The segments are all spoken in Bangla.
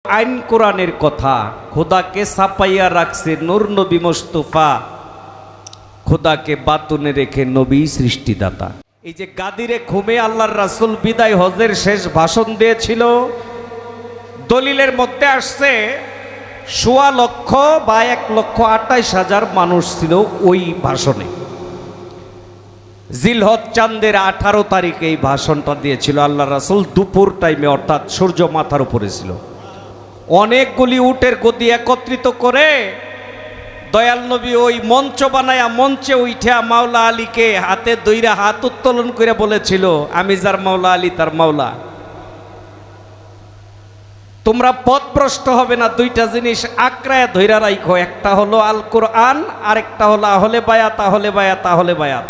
আইন কোরআনের কথা, খোদাকে ছাপাইয়া রাখছে নূর নবী মুস্তাফা, খোদাকে বাতুনে রেখে নবী সৃষ্টিদাতা। এই যে গাদিরে ঘুমে আল্লাহর রাসূল বিদায় হজের শেষ ভাষণ দিয়েছিল, দলিলের মধ্যে আসছে ১৬ লক্ষ বা ১,২৮,০০০ মানুষ ছিল ওই ভাষণে। জিলহজ চাঁদের 18 তারিখে এই ভাষণটা দিয়েছিল আল্লাহর রাসূল দুপুর টাইমে, অর্থাৎ সূর্য মাথার উপরে ছিল। অনেকগুলি উটের গদি একত্রিত করে দয়াল নবী ওই মঞ্চ বানায়া মঞ্চে উঠা মাওলা আলীকে হাতে দইরা হাত উত্তোলন করে বলেছিল, আমি যার মাওলা আলী তার মাওলা। তোমরা পথভ্রষ্ট হবে না, দুইটা জিনিস আঁকড়ায় ধইরা রাখো, একটা হলো আল কোরআন, আরেকটা হলো আহলে বায়াত, আহলে বায়াত, আহলে বায়াত।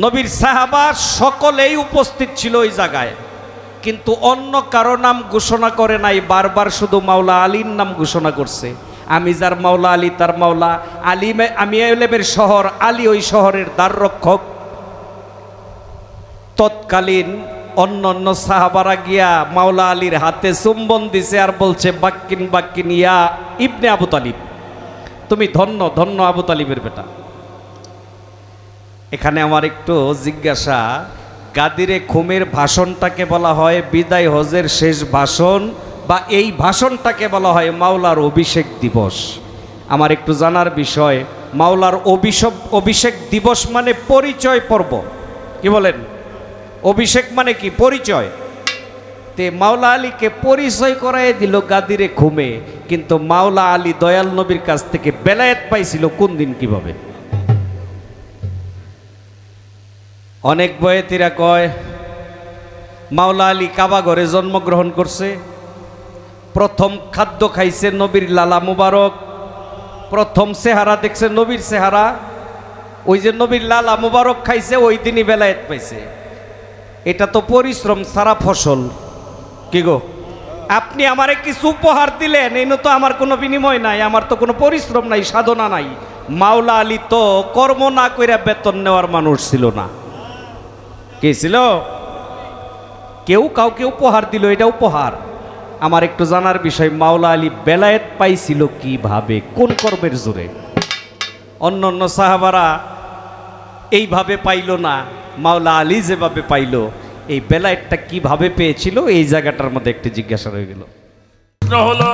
নবীর সাহাবা সকলেই উপস্থিত ছিল ওই জায়গায়, কিন্তু অন্য কারো নাম ঘোষণা করে নাই, বারবার শুধু মাওলা আলীর নাম ঘোষণা করছে। আমি যার মাওলা আলী তার মাওলা। আমি এলেমের শহর, আলী ওই শহরের দ্বাররক্ষক। তৎকালীন অন্য অন্য সাহাবারা গিয়া মাওলা আলীর হাতে চুম্বন দিছে আর বলছে, বাক্কিন বাক্কিন ইয়া ইবনে আবু তালিব, তুমি ধন্য ধন্য আবু তালিবের বেটা। এখানে আমার একটু জিজ্ঞাসা, গাদিরে খুমের ভাষণটাকে বলা হয় বিদায় হজের শেষ ভাষণ, বা এই ভাষণটাকে বলা হয় মাওলার অভিষেক দিবস? আমার একটু জানার বিষয়, মাওলার অভিষেক দিবস মানে পরিচয় পর্ব, কি বলেন? অভিষেক মানে কি? পরিচয়। তে মাওলা আলীকে পরিচয় করাই দিল গাদিরে খুমে, কিন্তু মাওলা আলী দয়াল নবীর কাছ থেকে বেলায়েত পাইছিল কোন দিন, কিভাবে? অনেক বয়েতিরা কয় মাওলা আলী কাবা ঘরে জন্মগ্রহণ করছে, প্রথম খাদ্য খাইছে নবীর লালা মুবারক, প্রথম চেহারা দেখছে নবীর চেহারা, ওই যে নবীর লালা মুবারক খাইছে ওই দিনই বেলায়েত পাইছে। এটা তো পরিশ্রম সারা ফসল। কি গো, আপনি আমারে কিছু উপহার দিলেন, এই তো আমার কোনো বিনিময় নাই, আমার তো কোনো পরিশ্রম নাই, সাধনা নাই। মাওলা আলী তো কর্ম না কইরা বেতন নেওয়ার মানুষ ছিল না। কে ছিল? কেউ কাউকে উপহার দিল, এটা উপহার। আমার একটু জানার বিষয়, মাওলা আলী বেলায়েত পাইছিল কিভাবে, কোন কর্মের জোরে? অন্য অন্য সাহাবারা এইভাবে পাইল না, মাওলা আলী যেভাবে পাইল, এই বেলায়েতটা কিভাবে পেয়েছিল, এই জায়গাটার মধ্যে একটি জিজ্ঞাসা রয়ে গেল। হলো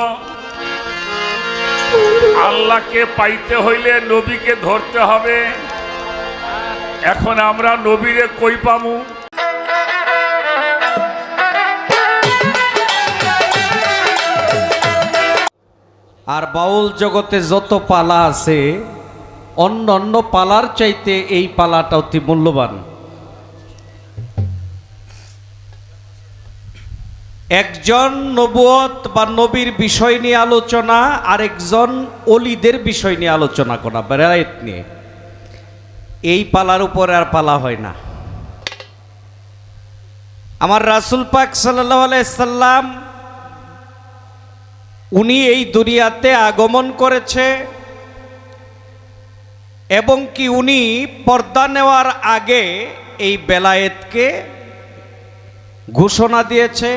আল্লাহকে পাইতে হইলে নবীকে ধরতে হবে। এখন আমরা নবীরে কই পামু? আর বাউল জগতে যত পালা আছে, অন্য অন্য পালার চাইতে এই পালাটা অতি মূল্যবান। একজন নবুয়ত বা নবীর বিষয় নিয়ে আলোচনা, আরেকজন অলিদের বিষয় নিয়ে আলোচনা করা, বেলায়েত নিয়ে। এই পালার উপরে আর পালা হয় না। আমার রাসূল পাক সাল্লাল্লাহু আলাইহি সাল্লাম, উনি এই দুনিয়াতে আগমন করেছে এবং কি উনি পর্দা নেওয়ার আগে এই বেলায়েতকে ঘোষণা দিয়েছে,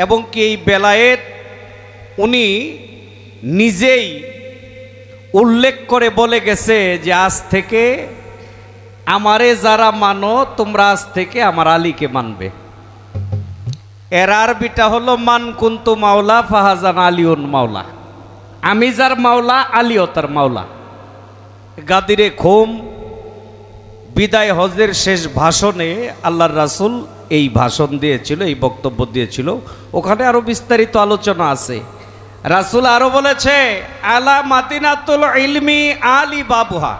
এবং কি এই বেলায়েত উনি নিজেই উল্লেখ করে বলে গেছে যে আজ থেকে আমারে যারা মানো, তোমরা আজ থেকে আমার আলীকে মানবে। এর আরবিটা হলো মান কুন্তু মাওলা ফাহাজান আলিউন মাওলা, আমি যার মাওলা আলীও তার মাওলা। গাদিরে খুম বিদায় হজের শেষ ভাষণে আল্লাহর রাসূল এই ভাষণ দিয়েছিল, এই বক্তব্য দিয়েছিল। ওখানে আরো বিস্তারিত আলোচনা আছে। রাসূল আরো বলেছে, আলা মাদিনাতুল ইলমি আলী বাবুহা,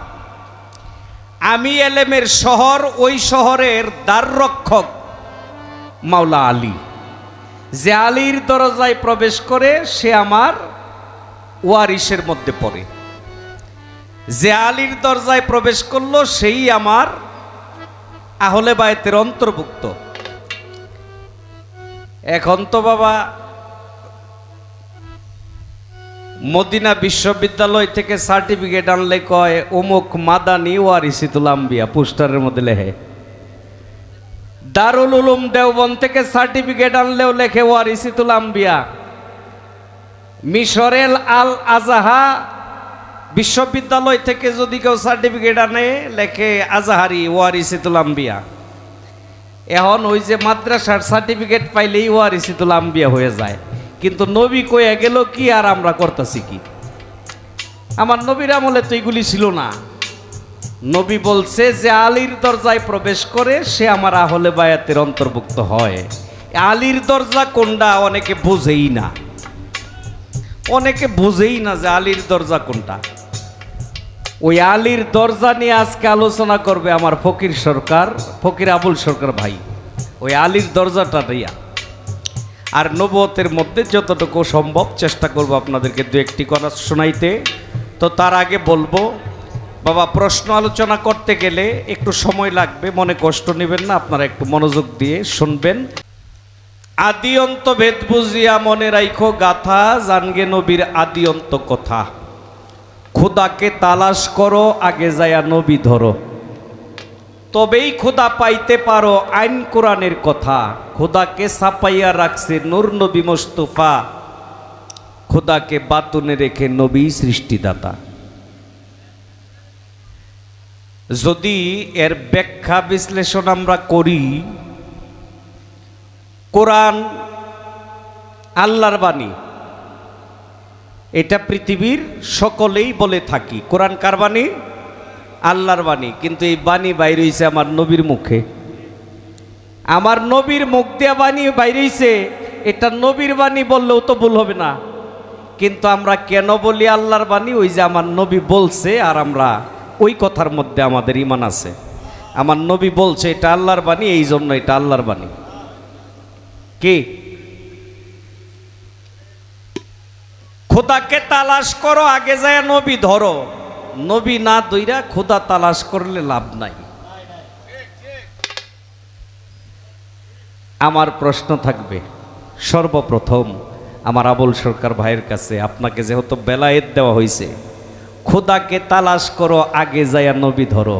আমি এলেমের শহর, ওই শহরের দ্বাররক্ষক মাওলা আলী। যে আলীর দরজায় প্রবেশ করে সে আমার ওয়ারিসের মধ্যে পড়ে, যে আলীর দরজায় প্রবেশ করলো সেই আমার আহলে বায়তের অন্তর্ভুক্ত। এখন তো বাবা মদিনা বিশ্ববিদ্যালয় থেকে সার্টিফিকেট আনলে কয় অমুক মাদানি ওয়ারিসুল আম্বিয়া, পোস্টারের মধ্যে লেখে। দারুল উলুম দেওবন্দ থেকে সার্টিফিকেট আনলেও লেখে ওয়ারিসুল আম্বিয়া। মিশরের আল আজাহা বিশ্ববিদ্যালয় থেকে যদি কেউ সার্টিফিকেট আনে লেখে আজাহারি ওয়ারিসিতুল আম্বিয়া। এখন ওই যে মাদ্রাসার সার্টিফিকেট পাইলেই ওয়ারিসিতুল আম্বিয়া হয়ে যায়, কিন্তু নবী কয়ে গেল কি আর আমরা করতেছি কি? আমার নবীর আমলে তো এগুলি ছিল না। নবী বলছে যে আলীর দরজায় প্রবেশ করে সে আমার আহলে বায়াতের অন্তর্ভুক্ত হয়। আলীর দরজা কোনটা অনেকে বুঝেই না, অনেকে বুঝেই না যে আলীর দরজা কোনটা। ওই আলীর দরজা নিয়ে আজকে আলোচনা করবে আমার ফকির সরকার, ফকির আবুল সরকার ভাই, ওই আলীর দরজাটা দিয়া। আর নবুয়তের মধ্যে যতটুকু সম্ভব চেষ্টা করব আপনাদেরকে দু একটি কথা শোনাইতে। তো তার আগে বলবো বাবা, প্রশ্ন আলোচনা করতে গেলে একটু সময় লাগবে, মনে কষ্ট নেবেন না, আপনারা একটু মনোযোগ দিয়ে শুনবেন। আদি অন্ত ভেদ বুঝিয়া মনে রাইখো গাথা, জানগে নবীর আদি অন্ত কথা। খোদাকে তালাশ করো, আগে যায়া নবী ধরো, তবেই খোদা পাইতে পারো আইন কোরআনের কথা। খোদাকে ছাপাইয়া রাখছে নূর নবী মুস্তাফা, খোদাকে বাতুনে রেখে নবী সৃষ্টিদাতা। যদি এর ব্যাখ্যা বিশ্লেষণ আমরা করি, কোরআন আল্লাহর বাণী, এটা পৃথিবীর সকলেই বলে থাকি। কোরআন কার বাণী? আল্লাহর বাণী। কিন্তু এই বাণী বাইরে হইছে আমার নবীর মুখে, আমার নবীর মুখ দিয়া বাণী বাইরে হইছে। এটা নবীর বাণী বললেও তো ভুল হবে না, কিন্তু আমরা কেন বলি আল্লাহর বাণী? ওই যে আমার নবী বলছে, আর আমরা ওই কথার মধ্যে আমাদের ঈমান আছে। আমার নবী বলছে এটা আল্লাহর বাণী, এই জন্য এটা আল্লাহর বাণী। কি? খোদাকে তালাশ করো, আগে যায় নবী ধরো। নবী না দইরা খোদা তালাশ করলে লাভ নাই। আমার প্রশ্ন থাকবে সর্বপ্রথম আমার আবুল সরকার ভাইয়ের কাছে, আপনাকে যেহেতু বেলায়েত দেওয়া হয়েছে, খোদাকে তালাশ করো, আগে যায় নবী ধরো।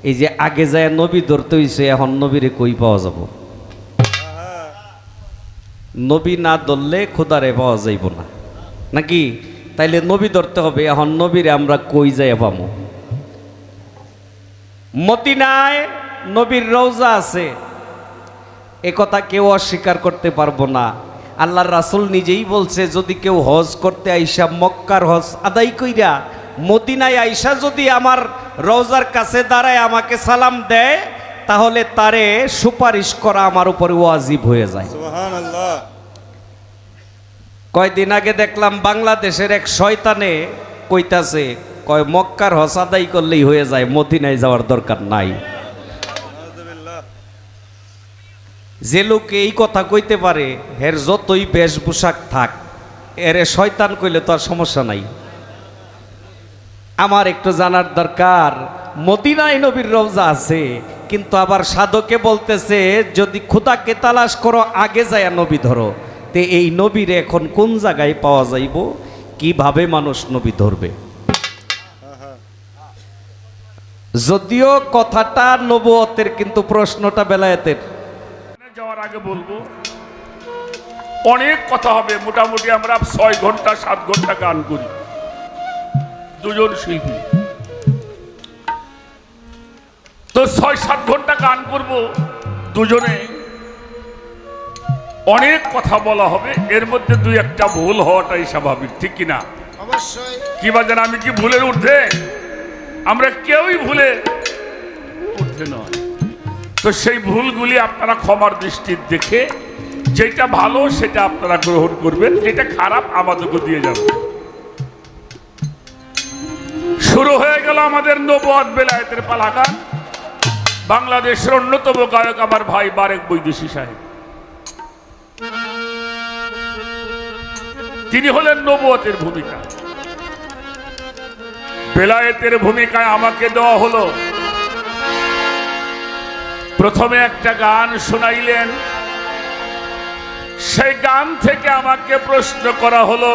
এই যে আগে যায় নবী ধরতে হইছে, এখন নবীরে কই পাওয়া যাব? নবী না ধরলে খোদারে পাওয়া যাইব না, নাকি? তাইলে নবী ধরতে হবে। এখন নবীরে আমরা কই যাই পাবো? মদিনায় নবীর রওজা আছে, এ কথা কেউ অস্বীকার করতে পারবো না। আল্লাহর রাসূল নিজেই বলছে, যদি কেউ হজ করতে আইসা মক্কার হজ আদায় কইরা মদিনায় আইসা যদি আমার রওজার কাছে দাঁড়ায় আমাকে সালাম দেয়, তাহলে তারে সুপারিশ করা আমার উপরে ওয়াজিব হয়ে যায়। সুবহানাল্লাহ। কয়দিন আগে দেখলাম বাংলাদেশের এক শয়তানে কইতাছে, কয় মক্কার হজ আদায় করলেই হয়ে যায়, মদিনায় যাওয়ার দরকার নাই। যে লোক এই কথা কইতে পারে, এর যতই বেশভূষাক থাক, এরে শয়তান কইলে তো আর সমস্যা নাই। আমার একটু জানার দরকার, মদিনায় নবীর রওজা আছে, কিন্তু আবার সাধকে বলতেছে যদি খোদাকে তালাশ করো, আগে যায় নবী ধরো। তে এই নবীর এখন কোন জায়গায় পাওয়া যাইব? কিভাবে মানুষ নবী ধরবে? যদিও কথাটা নবুয়তের, কিন্তু প্রশ্নটা বেলায়েতের। যাওয়ার আগে বলবো, অনেক কথা হবে। মোটামুটি আমরা 6 ঘন্টা 7 ঘন্টা গান করি, দুজন শিল্পী। তো 6-7 ঘন্টা গান করব দুজনে, অনেক কথা বলা হবে। এর মধ্যে 2-1টা ভুল হওয়াটাই স্বাভাবিক, ঠিক কিনা? অবশ্যই। কি বাজান, আমি কি ভুলের ঊর্ধ্বে? আমরা কেউই ভুলে ঊর্ধ্বে নয়। তো সেই ভুলগুলি আপনারা ক্ষমার দৃষ্টির দেখে যেটা ভালো সেটা আপনারা গ্রহণ করবেন, যেটা খারাপ আমাদেরকে দিয়ে যাবে। শুরু হয়ে গেল আমাদের নবুয়ত বেলায়েতের পালা গান। বাংলাদেশের অন্যতম গায়ক আমার ভাই বারেক বৈদেশী সাহেব, তিনি হলেন নবুয়তের ভূমিকা। বেলায়েতের ভূমিকায় আমাকে দেওয়া হলো, প্রথমে একটা গান শোনাইলেন, সেই গান থেকে আমাকে প্রশ্ন করা হলো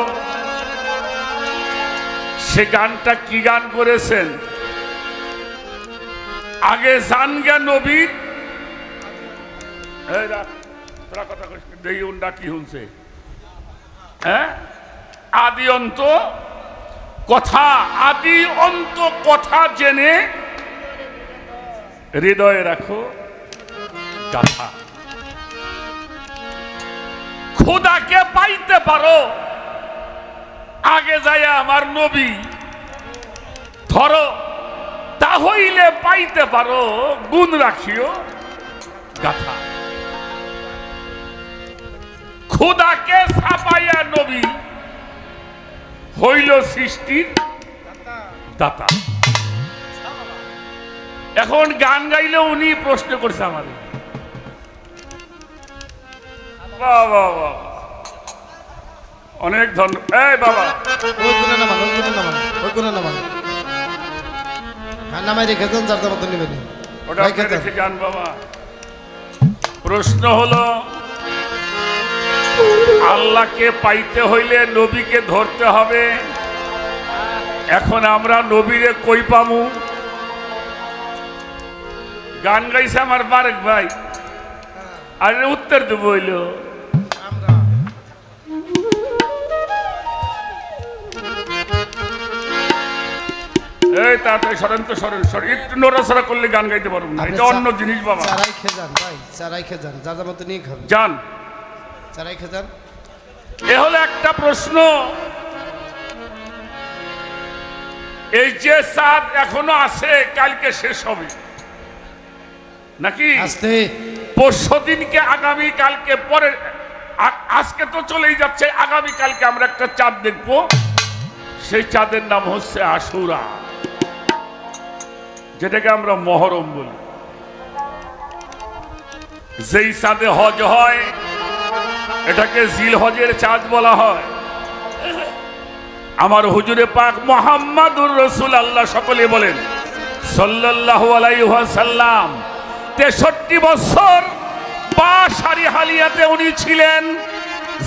সে গানটা কি গান করেছেন। আগে জানগে নবী, তোরা কথা কি শুনছে? হ্যাঁ, আদি অন্ত কথা, আদি অন্ত কথা জেনে হৃদয়ে রাখো গাথা। খোদাকে পাইতে পারো আগে যায় আমার নবী ধরো, তা হইলে পাইতে পারো গুণ রাখিও গাথা। খোদাকে ছাপাইয়া নবী হইল সৃষ্টির দাতা। এখন গান গাইলে উনি প্রশ্ন করছে আমাদের, অনেক ধন্যবাদ। এই বাবা ওই গুণে নামান, ওই গুণে নামান, ওই গুণে নামান। হ্যাঁ নামাই রেখে যান, যার মতো নেবেন। ওটা রেখে যান বাবা। প্রশ্ন হলো, আল্লাহকে পাইতে হইলে নবীকে ধরতে হবে। এখন আমরা নবীরে কই পামু? গান গাইছে আমার বারেক ভাই, আর উত্তর দেবো হইল এই তাড়াতাড়ি সরেন তো, সরেন সরেন, একটু নড়াচড়া করলে গান গাইতে পারবো না, এটা অন্য জিনিস বাবা। চারাই খেয়ে যান ভাই, চারাই খেয়ে যান, যার মতো নিয়ে খাবেন। যান, চারাই খেয়ে যান। এ হলো একটা প্রশ্ন। এই যে চাঁদ এখনো আছে, কালকে শেষ হবে নাকি? আস্তে পরশু দিনকে, আগামী কালকে, পরে আজকে তো চলেই যাচ্ছে, আগামী কালকে আমরা একটা চাঁদ দেখবো। সেই চাঁদের নাম হচ্ছে আশুরা, যেটাকে আমরা মহরম বলি। যেই চাঁদে হজ হয় এটাকে জিল হজের চাঁদ বলা হয়। আমার হুজুরে পাক মুহাম্মাদুর রাসূলুল্লাহ সকলে বলেন সাল্লাল্লাহু আলাইহি ওয়াসাল্লাম 63 বছর বাশারি হালিয়াতে উনি ছিলেন,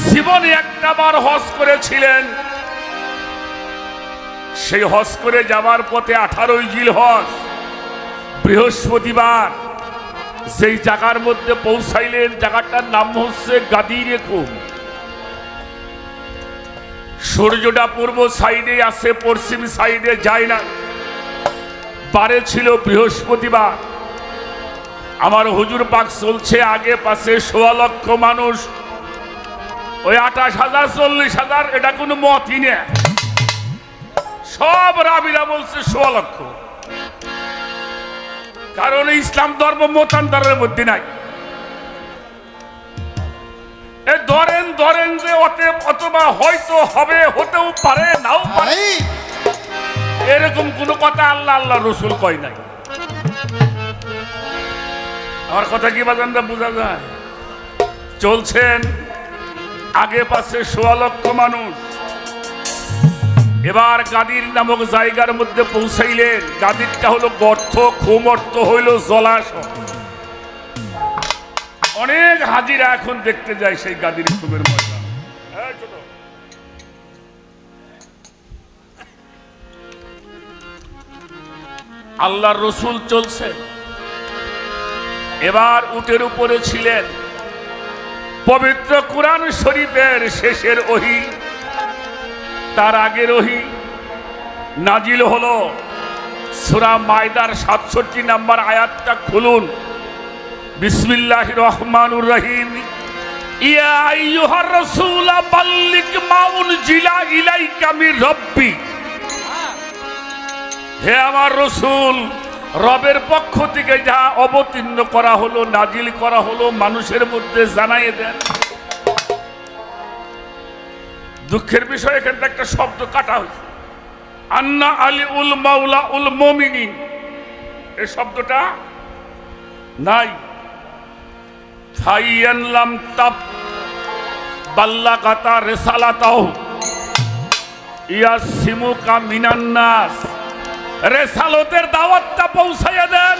জীবনে একটা বার হজ করেছিলেন। সেই হজ করে যাবার পথে 18 জিলহজ বৃহস্পতিবার যেই জায়গার মধ্যে পৌঁছাইলেন, জায়গাটার নাম হচ্ছে গাদিরে খুম। সূর্যটা পূর্ব সাইডে আছে, পশ্চিম সাইডে যায় না। পারে ছিল বৃহস্পতিবার। আমার হুজুর পাক চলছে আগে পাশে 16 লক্ষ মানুষ, ওই 28,000 40,000 এটা কোনো মতই না। সব রাবিরা বলছে 16 লক্ষ, কারণ ইসলাম ধর্ম মতান্তরের মধ্যে নাই। ধরেন ধরেন যে অথবা হয়তো হবে, হতেও পারে, নাও পারে, এরকম কোন কথা আল্লাহ আল্লাহ রসুল কয় নাই। আমার কথা কি বাজানটা বোঝা যায়? চলছেন আগে পাশে 16 লক্ষ মানুষ। এবার গাদির নামক জায়গার মধ্যে পৌঁছাইলেন। গাদিরটা হলো গর্ত, খুম অর্থ হইল জলাশয়। অনেক হাজিরা এখন দেখতে যায় সেই গাদির খুমের ময়দান। আল্লাহর রসুল চলছে, এবার উটের উপরে ছিলেন। পবিত্র কুরআন শরীফের শেষের ওহী, তার আগের ওহী নাজিল হলো। সূরা মায়দার 67 নম্বর আয়াতটা খুলুন। বিসমিল্লাহির রহমানির রহিম। ইয়া আইয়ুহার রাসূল বাল্লিগ মা উনজিলা ইলাইকা মির রাব্বি। হে আমার রাসূল, রবের পক্ষ থেকে যা অবতীর্ণ করা হলো, নাজিল করা হলো, মানুষের মধ্যে জানাইয়ে দেন। দুঃখের বিষয়, এখানে একটা শব্দ কাটা হয়েছে, আন্না আলী উল মাওলা উল মুমিনিন, এই শব্দটা নাই। ফাইয়ান লাম তাব বাল্লাগাতা রিসালাতাহু ইয়াসিমুকা মিনান নাস। রেসালতের দাওয়াতটা পৌঁছাইয়া দেন,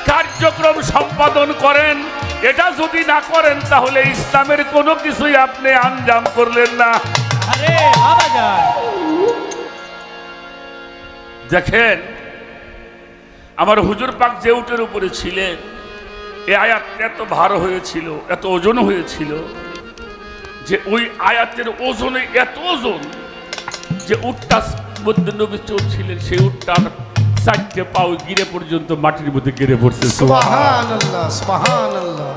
কার্যক্রম সম্পাদন করেন। এটা যদি না করেন তাহলে ইসলামের কোনো কিছুই আপনি আঞ্জাম করলেন না। আরে বাবা যান, দেখেন আমার হুজুর পাক যে উটের উপরে ছিলেন, এই আয়াত এত ভার হয়েছিল, এত ওজন হয়েছিল যে ওই আয়াতের ওজনে এত ওজন যে উটটা মধ্যে নবী চলছিলেন সেই উটটার চারটে পাও গিরে পর্যন্ত মাটির মধ্যে গিরে পড়ছে। সুবহানাল্লাহ সুবহানাল্লাহ।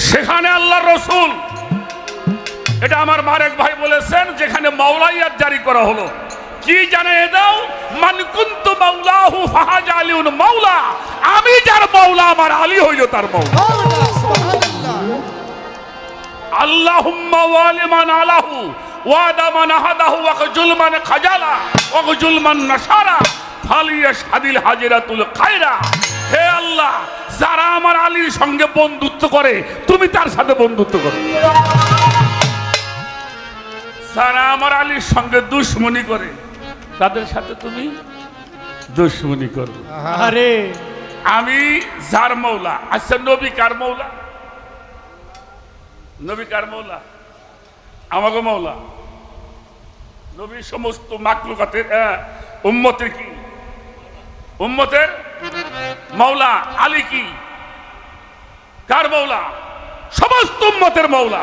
সেখানে আল্লাহর রাসূল, এটা আমার মারেক ভাই বলেছেন, যেখানে মাওলাইয়াত জারি করা হলো, কি জানিয়ে দাও, মান কুনতু মাওলাহু ফাহাজা আলিউন মাওলা, আমি যার মাওলা আমার আলী হইল তার মাওলা। সুবহানাল্লাহ। আল্লাহুম্মা ওয়ালি মান আলাহু ওয়াদা মান আহাদাহু ওয়াকজুল মান খাজালা ওয়াকজুল মান নাসারা ফালিয়াশহাদিল হাজিরাতুল খায়রা। হে আল্লাহ, যারা আমার আলীর সঙ্গে বন্ধুত্ব করে তুমি তার সাথে বন্ধুত্ব করো, যারা আমার আলীর সঙ্গে দুশমনি করে তাদের সাথে তুমি দুশমনি করো। আরে আমি যার মৌলা। আচ্ছা, নবী কার মৌলা? নবী কার মৌলা? আমাকে মৌলা। নবী সমস্ত মাকলুকাতের উম্মতের কি? উম্মতের মৌলা। আলী কি? কার মৌলা? সমস্ত উম্মতের মৌলা।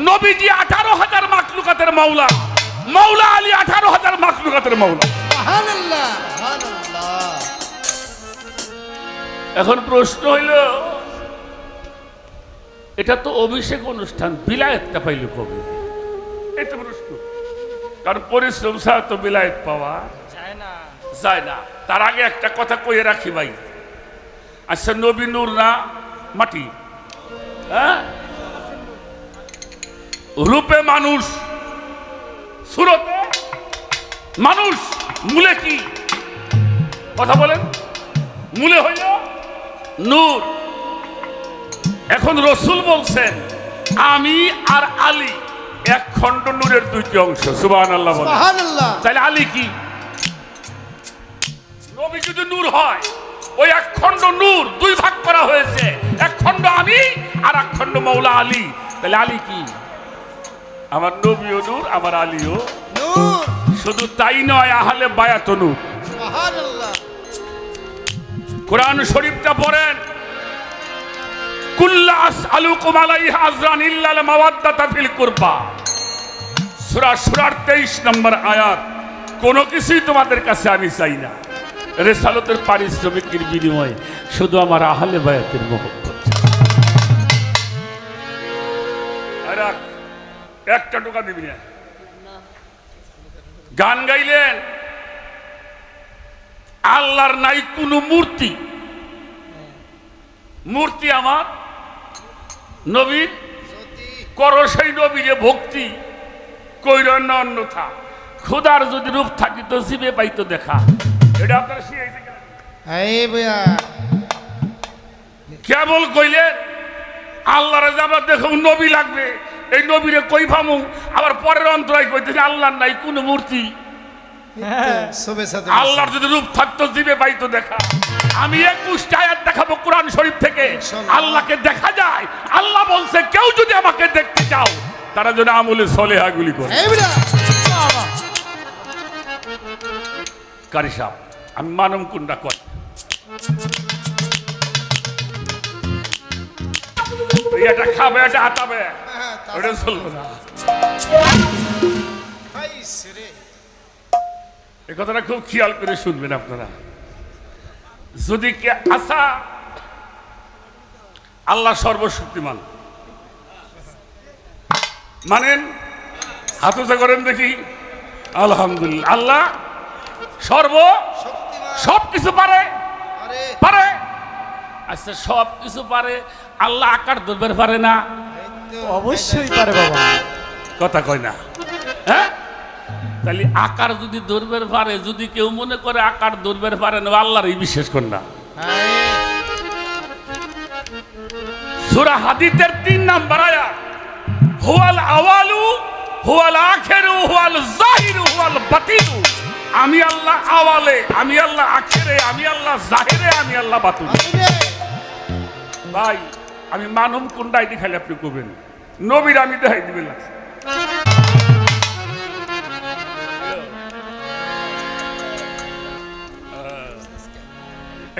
নবীজি 18,000 মাকলুকাতের মৌলা, মৌলা আলী 18,000 মাকলুকাতের মৌলা। সুবহানাল্লাহ সুবহানাল্লাহ। এখন প্রশ্ন হইল, এটা তো অভিষেক অনুষ্ঠান, বিলায়েতটা পাইল কবে? এই তো প্রশ্ন। কারণ পরিশ্রম ছাড়া তো বিলায়েত পাওয়া যায় না। তার আগে একটা কথা কয়ে রাখি ভাই। আচ্ছা, নবী নূর না মাটি? হ্যাঁ, রূপে মানুষ, সুরতে মানুষ, মূলে কি? কথা বলেন। মূলে হইল নূর। এখন রসুল বলছেন আমি আর আলী এক খণ্ড নূরের দুইটি অংশ। সুবহানাল্লাহ বলেন। সুবহানাল্লাহ। তাহলে আলী কি? নবী যদি নূর হয়, ওই এক খণ্ড নূর দুই ভাগ করা হয়েছে, এক খণ্ড আমি আর এক খণ্ড মৌলা আলী। তাহলে আলী কি? আমার নবীও নূর, আমার আলীও নূর। শুধু তাই নয়, আহলে বায়াত নূর। সুবহানাল্লাহ। কোরআন শরীফটা পড়েন, কুল্লা আসআলুকুম আলাইহি আজরান ইল্লাল মাওয়াদ্দাতা ফিল কুরবা। সূরা সূরার 23 নম্বর আয়াত। কোনো কিছুই তোমাদের কাছে আমি চাই না রিসালাতের পারিশ্রমিকের বিনিময়ে, শুধু আমার আহলে বায়াতের মহব্বত। আর একটা টাকা দিবি না। গান গাইলেন, আল্লাহর নাই কোনো মূর্তি, মূর্তি আমার নবীর, করো সেই নবীরে ভক্তি, কইর না অন্যথা। খোদার যদি রূপ থাকিত জিবে পাইতো দেখা। এটা আপনারা শিখাইছে কেন? এই বয়া কেবল কইলেন আল্লাহরে যাবার দেখো নবী লাগবে, এই নবীরে কই ভামু, আবার পরের অন্তরায় কইতেছে আল্লাহর নাই কোনো মূর্তি। সবে সাথে আল্লাহর যদি রূপ থাকতো জিবে পাইতো দেখা। আমি 21 আয়াত দেখাবো কোরআন শরীফ থেকে, আল্লাহকে দেখা যায়। আল্লাহ বলছে কেউ যদি আমাকে দেখতে চাও তারা যেন আমলে সলেহাগুলি করে। এই বয়া কারি সাহেব, আমি মানম কোনটা কর, এটা খাবে, এটা হাতাবে, ওটা চলবে না। এই কথাটা খুব খেয়াল করে শুনবেন আপনারা। যদি কে আশা আল্লাহ সর্বশক্তিমান মানেন, হাত উঁচা করেন দেখি। আলহামদুলিল্লাহ, আল্লাহ সব কিছু পারে, পারে। আচ্ছা, সব কিছু পারে, আল্লাহ আকার ধরবে পারে না? অবশ্যই পারে বাবা। কথা কয় না, হ্যাঁ? তাহলে আকার যদি ধরবে পারে, যদি কেউ মনে করে আকার ধরবে পারে না, আল্লাহরই বিশ্বাস কর না। সূরা হাদীদের 3 নম্বর আয়াত, হুয়াল আওয়ালু হুয়াল আখিরু হুয়াল যাহিরু হুয়াল বাতিনু। আমি আল্লাহ আওয়ালে, আমি আল্লাহ আখিরে, আমি আল্লাহ জাহিরে, আমি আল্লাহ বাতিনে। ভাই, আমি মানব কোনটা এটি খালি আপনি কবেন, নবীর আমি দেখাই দিবেন লাগছে।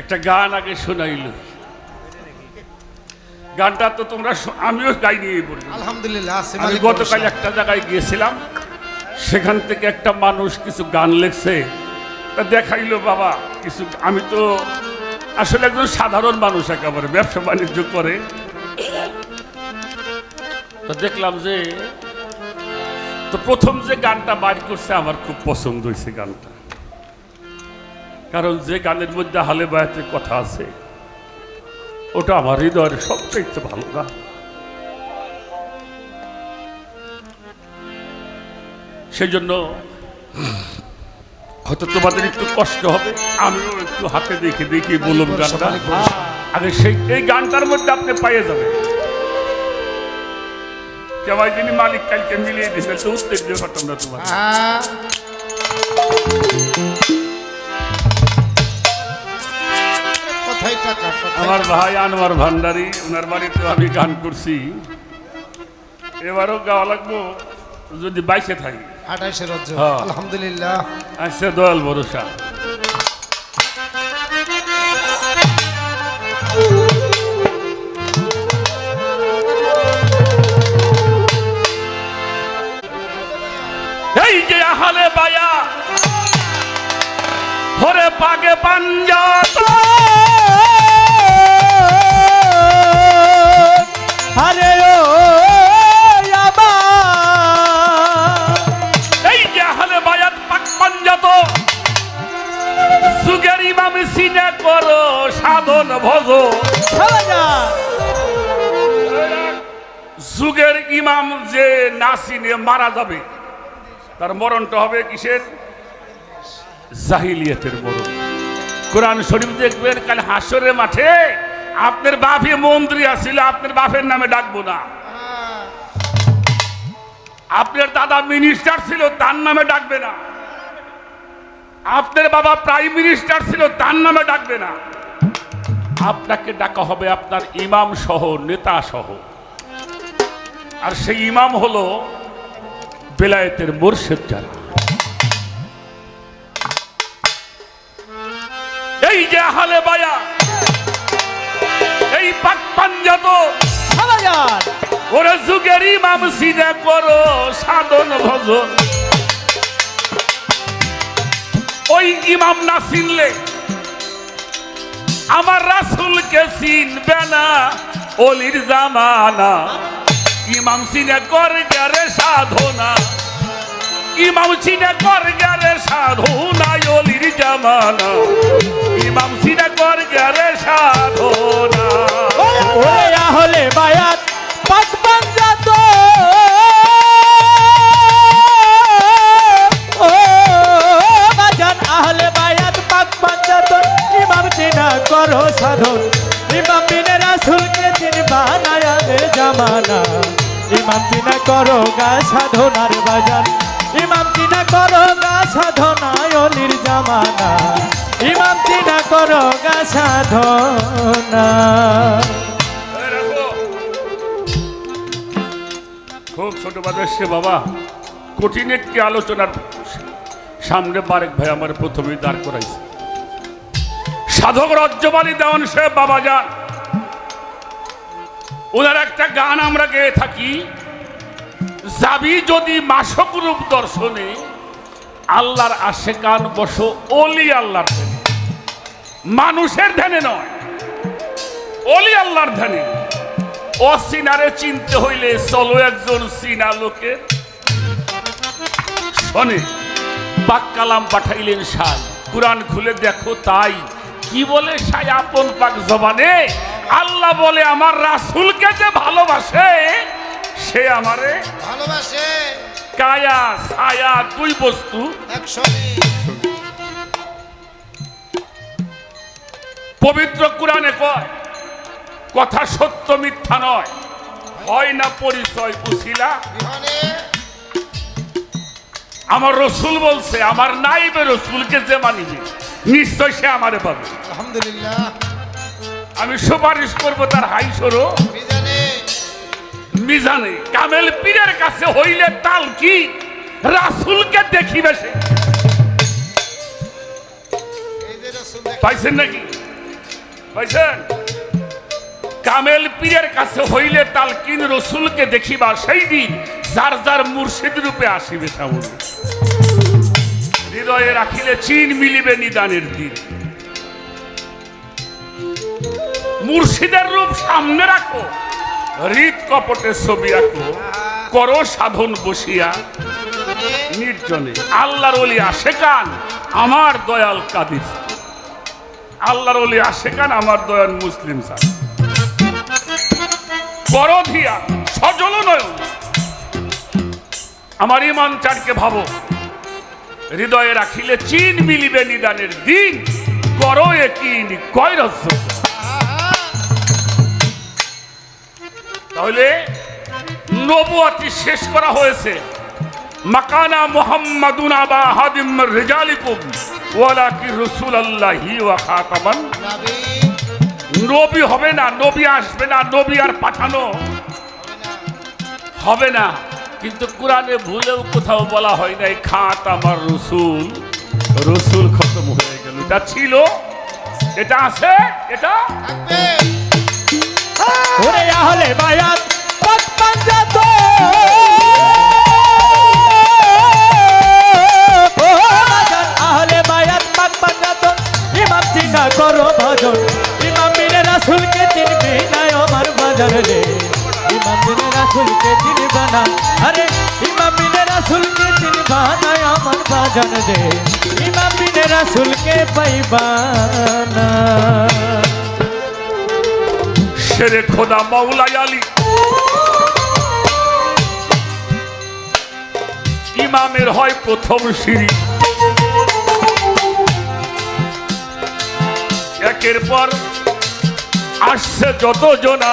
একটা গান আগে শোনাইল, গানটা তো তোমরা আমিও গাইনি এই বলি। আলহামদুলিল্লাহ আছে আমি মালিক গতকাল ভরসা। একটা জায়গায় গিয়েছিলাম, সেখান থেকে একটা মানুষ কিছু গান লেখছে, তা দেখাইলো বাবা কিছু। আমি তো আসলে একজন সাধারণ মানুষ, একেবারে ব্যবসা বাণিজ্য করে। তো দেখলাম যে তো প্রথম যে গানটা বাইর করছে আমার খুব পছন্দ হয়েছে গানটা, কারণ যে গানের মধ্যে হালে বায়াতের কথা আছে ওটা আমার হৃদয়ের সবচেয়ে ভালো গান। সেই জন্য হয়তো তোমাদের একটু কষ্ট হবে, আমিও একটু হাতে দেখে দেখে বলুন গানটা। আরে সেই এই গানটার মধ্যে আপনি পাইয়ে যাবেন। কেমন যিনি মালিক কালকে মিলিয়ে দিবে তো উত্তর দিয়ে ঘটনা তোমার। কথাই টাকা কথাই আমার টাকা। ভাই আনোয়ার ভান্ডারী, ওনার বাড়িতে আমি গান করছি, এবারও গাওয়া লাগবো যদি বাইসে থাকি। 28 রজ্জ হ্যাঁ। আলহামদুলিল্লাহ। আসছে দয়াল ভরসা। এই যে আহলে বায়া হরে পাগে পাঞ্জাত, আরে ও এই যে আহলে বায়াত পাক পাঞ্জাত, যুগের ইমাম সিনে করো সাধন ভজ। যুগের ইমাম যে না চিনে মারা যাবে, তার মরণটা হবে কিসের? জাহিলিয়াতের মরণ। কোরআন শরীফ দেখবেন কাল হাসরের মাঠে আপনার বাপে মন্ত্রী আসছিল, আপনার বাপের নামে ডাকবো না। আপনার দাদা মিনিস্টার ছিল, তার নামে ডাকবে না। আপনার বাবা প্রাইম মিনিস্টার ছিল, তার নামে ডাকবে না। আপনাকে ডাকা হবে আপনার ইমাম সহ, নেতা সহ। আর সেই ইমাম হলো বেলায়েতের মুর্শিদ যারা। এই যে আহলে বায়া, এই পাক পাঞ্জাত, ওরা যুগের ইমাম সিনে করো সাধন ভজন। ওই ইমাম না চিনলে আমার রাসূলকে চিনবে না অলির জামানা। ইমাম সিনে কর গেরে সাধনা, ইমাম সিনে কর গেরে সাধনা অলির জামানা। ইমাম সিনে কর গেরে সাধনা। আহলে বায়াত পাক পাঞ্জাত, ও বাজান আহলে বায়াত পাক পাঞ্জাত, ইমাম চিনা করো সাধন, ইমাম বিনে রাসূলকে চিনবা না আগে জামানা। ইমাম চিনা করো গা সাধনার বাজান, ইমাম চিনা করো গা সাধনা অলির জামানা। ইমাম চিনা করো গা সাধনা। খুব ছোট বাদে বাবা, কঠিন একটি আলোচনার সামনে বারেক ভাই আমার প্রথমেই দাঁড় করাইছে। সাধক রজ্জবালী দেওয়ান সাহেব বাবা যান, ওনার একটা গান আমরা গেয়ে থাকি, যাবি যদি মাসক রূপ দর্শনে, আল্লাহর আশেকান বসো অলি আল্লাহর ধ্যানে। মানুষের ধ্যানে নয়, অলি আল্লাহর ধ্যানে। অচিনারে চিনতে হইলে চলো একজন চিনা লোকে শোনে। পাক কালাম পাঠাইলেন সাই, কুরআন খুলে দেখো তাই। কি বলে সাই আপন পাক জবানে? আল্লাহ বলে আমার রাসূলকে যে ভালোবাসে সে আমারে ভালোবাসে। কায়া ছায়া দুই বস্তু একসঙ্গে। পবিত্র কুরআনে কয়, কথা সত্য মিথ্যা নয়, হয় না পরিচয় বুঝিলা। বিহানে আমার রসুল বলছে, আমার নাইবে রসুলকে যে মানিবে নিশ্চয় সে আমারে পাবে। আলহামদুলিল্লাহ। আমি সুপারিশ করবো তার হাই সরো মিজানে মিজানে। কামেল পীরের কাছে হইলে তাল কি রাসূলকে দেখিবে সে। এই যে রাসূল পাইছেন নাকি? পাইছেন? কামেল পীরের কাছে হইলে তালকিন রসুলকে দেখিবা সেই দিন যার যার মুর্শিদ রূপে আসিবে সামনে হৃদয়ে রাখিলে চিন মিলিবে নিদানের দিন মুর্শিদের রূপ সামনে রাখো হৃদ কপটের ছবি রাখো করো সাধন বসিয়া নির্জনে আল্লাহর ওলি আশেকান আমার দয়াল কাদির আল্লাহর ওলি আশেকান আমার দয়াল মুসলিম স্যার করধিয়া সজল নয়ন আমার ইমান চারকে ভাবো হৃদয়ে রাখিলে চিন মিলিবে নিদানের দিন করো একিন কয় রস তাহলে নবুয়াতি শেষ করা হয়েছে মাকানা মুহাম্মাদুন আবা হাদিম রিজালিকুম ওয়ালাকি রাসূলুল্লাহি ওয়া খাতামান নবী হবে না নবী আসবে না নবী আর পাঠানো হবে না কিন্তু কোরআনে ভুলেও কোথাও বলা হয় নাই খাতামার রাসূল রাসূল খতম হয়ে গেল এটা ছিল এটা আছে এটা থাকবে ওরে আহলে বায়াত পাক পাঞ্জাত ও বাজান আহলে বায়াত পাক পাঞ্জাত ইমাম চিন্তা করো ভজন ইমাম বিনে রাসূলকে চিনবে না আমার বাজান রে ইমাম বিনে রাসূলকে চিনবে না আরে ইমাম বিনে রাসূলকে চিনবা না আমার বাজান রে ইমাম বিনে রাসূলকে পাইবা না শেরে খোদা মাওলাই আলী ইমামের হয় প্রথম সিঁড়ি একের পর আসছে যত জনা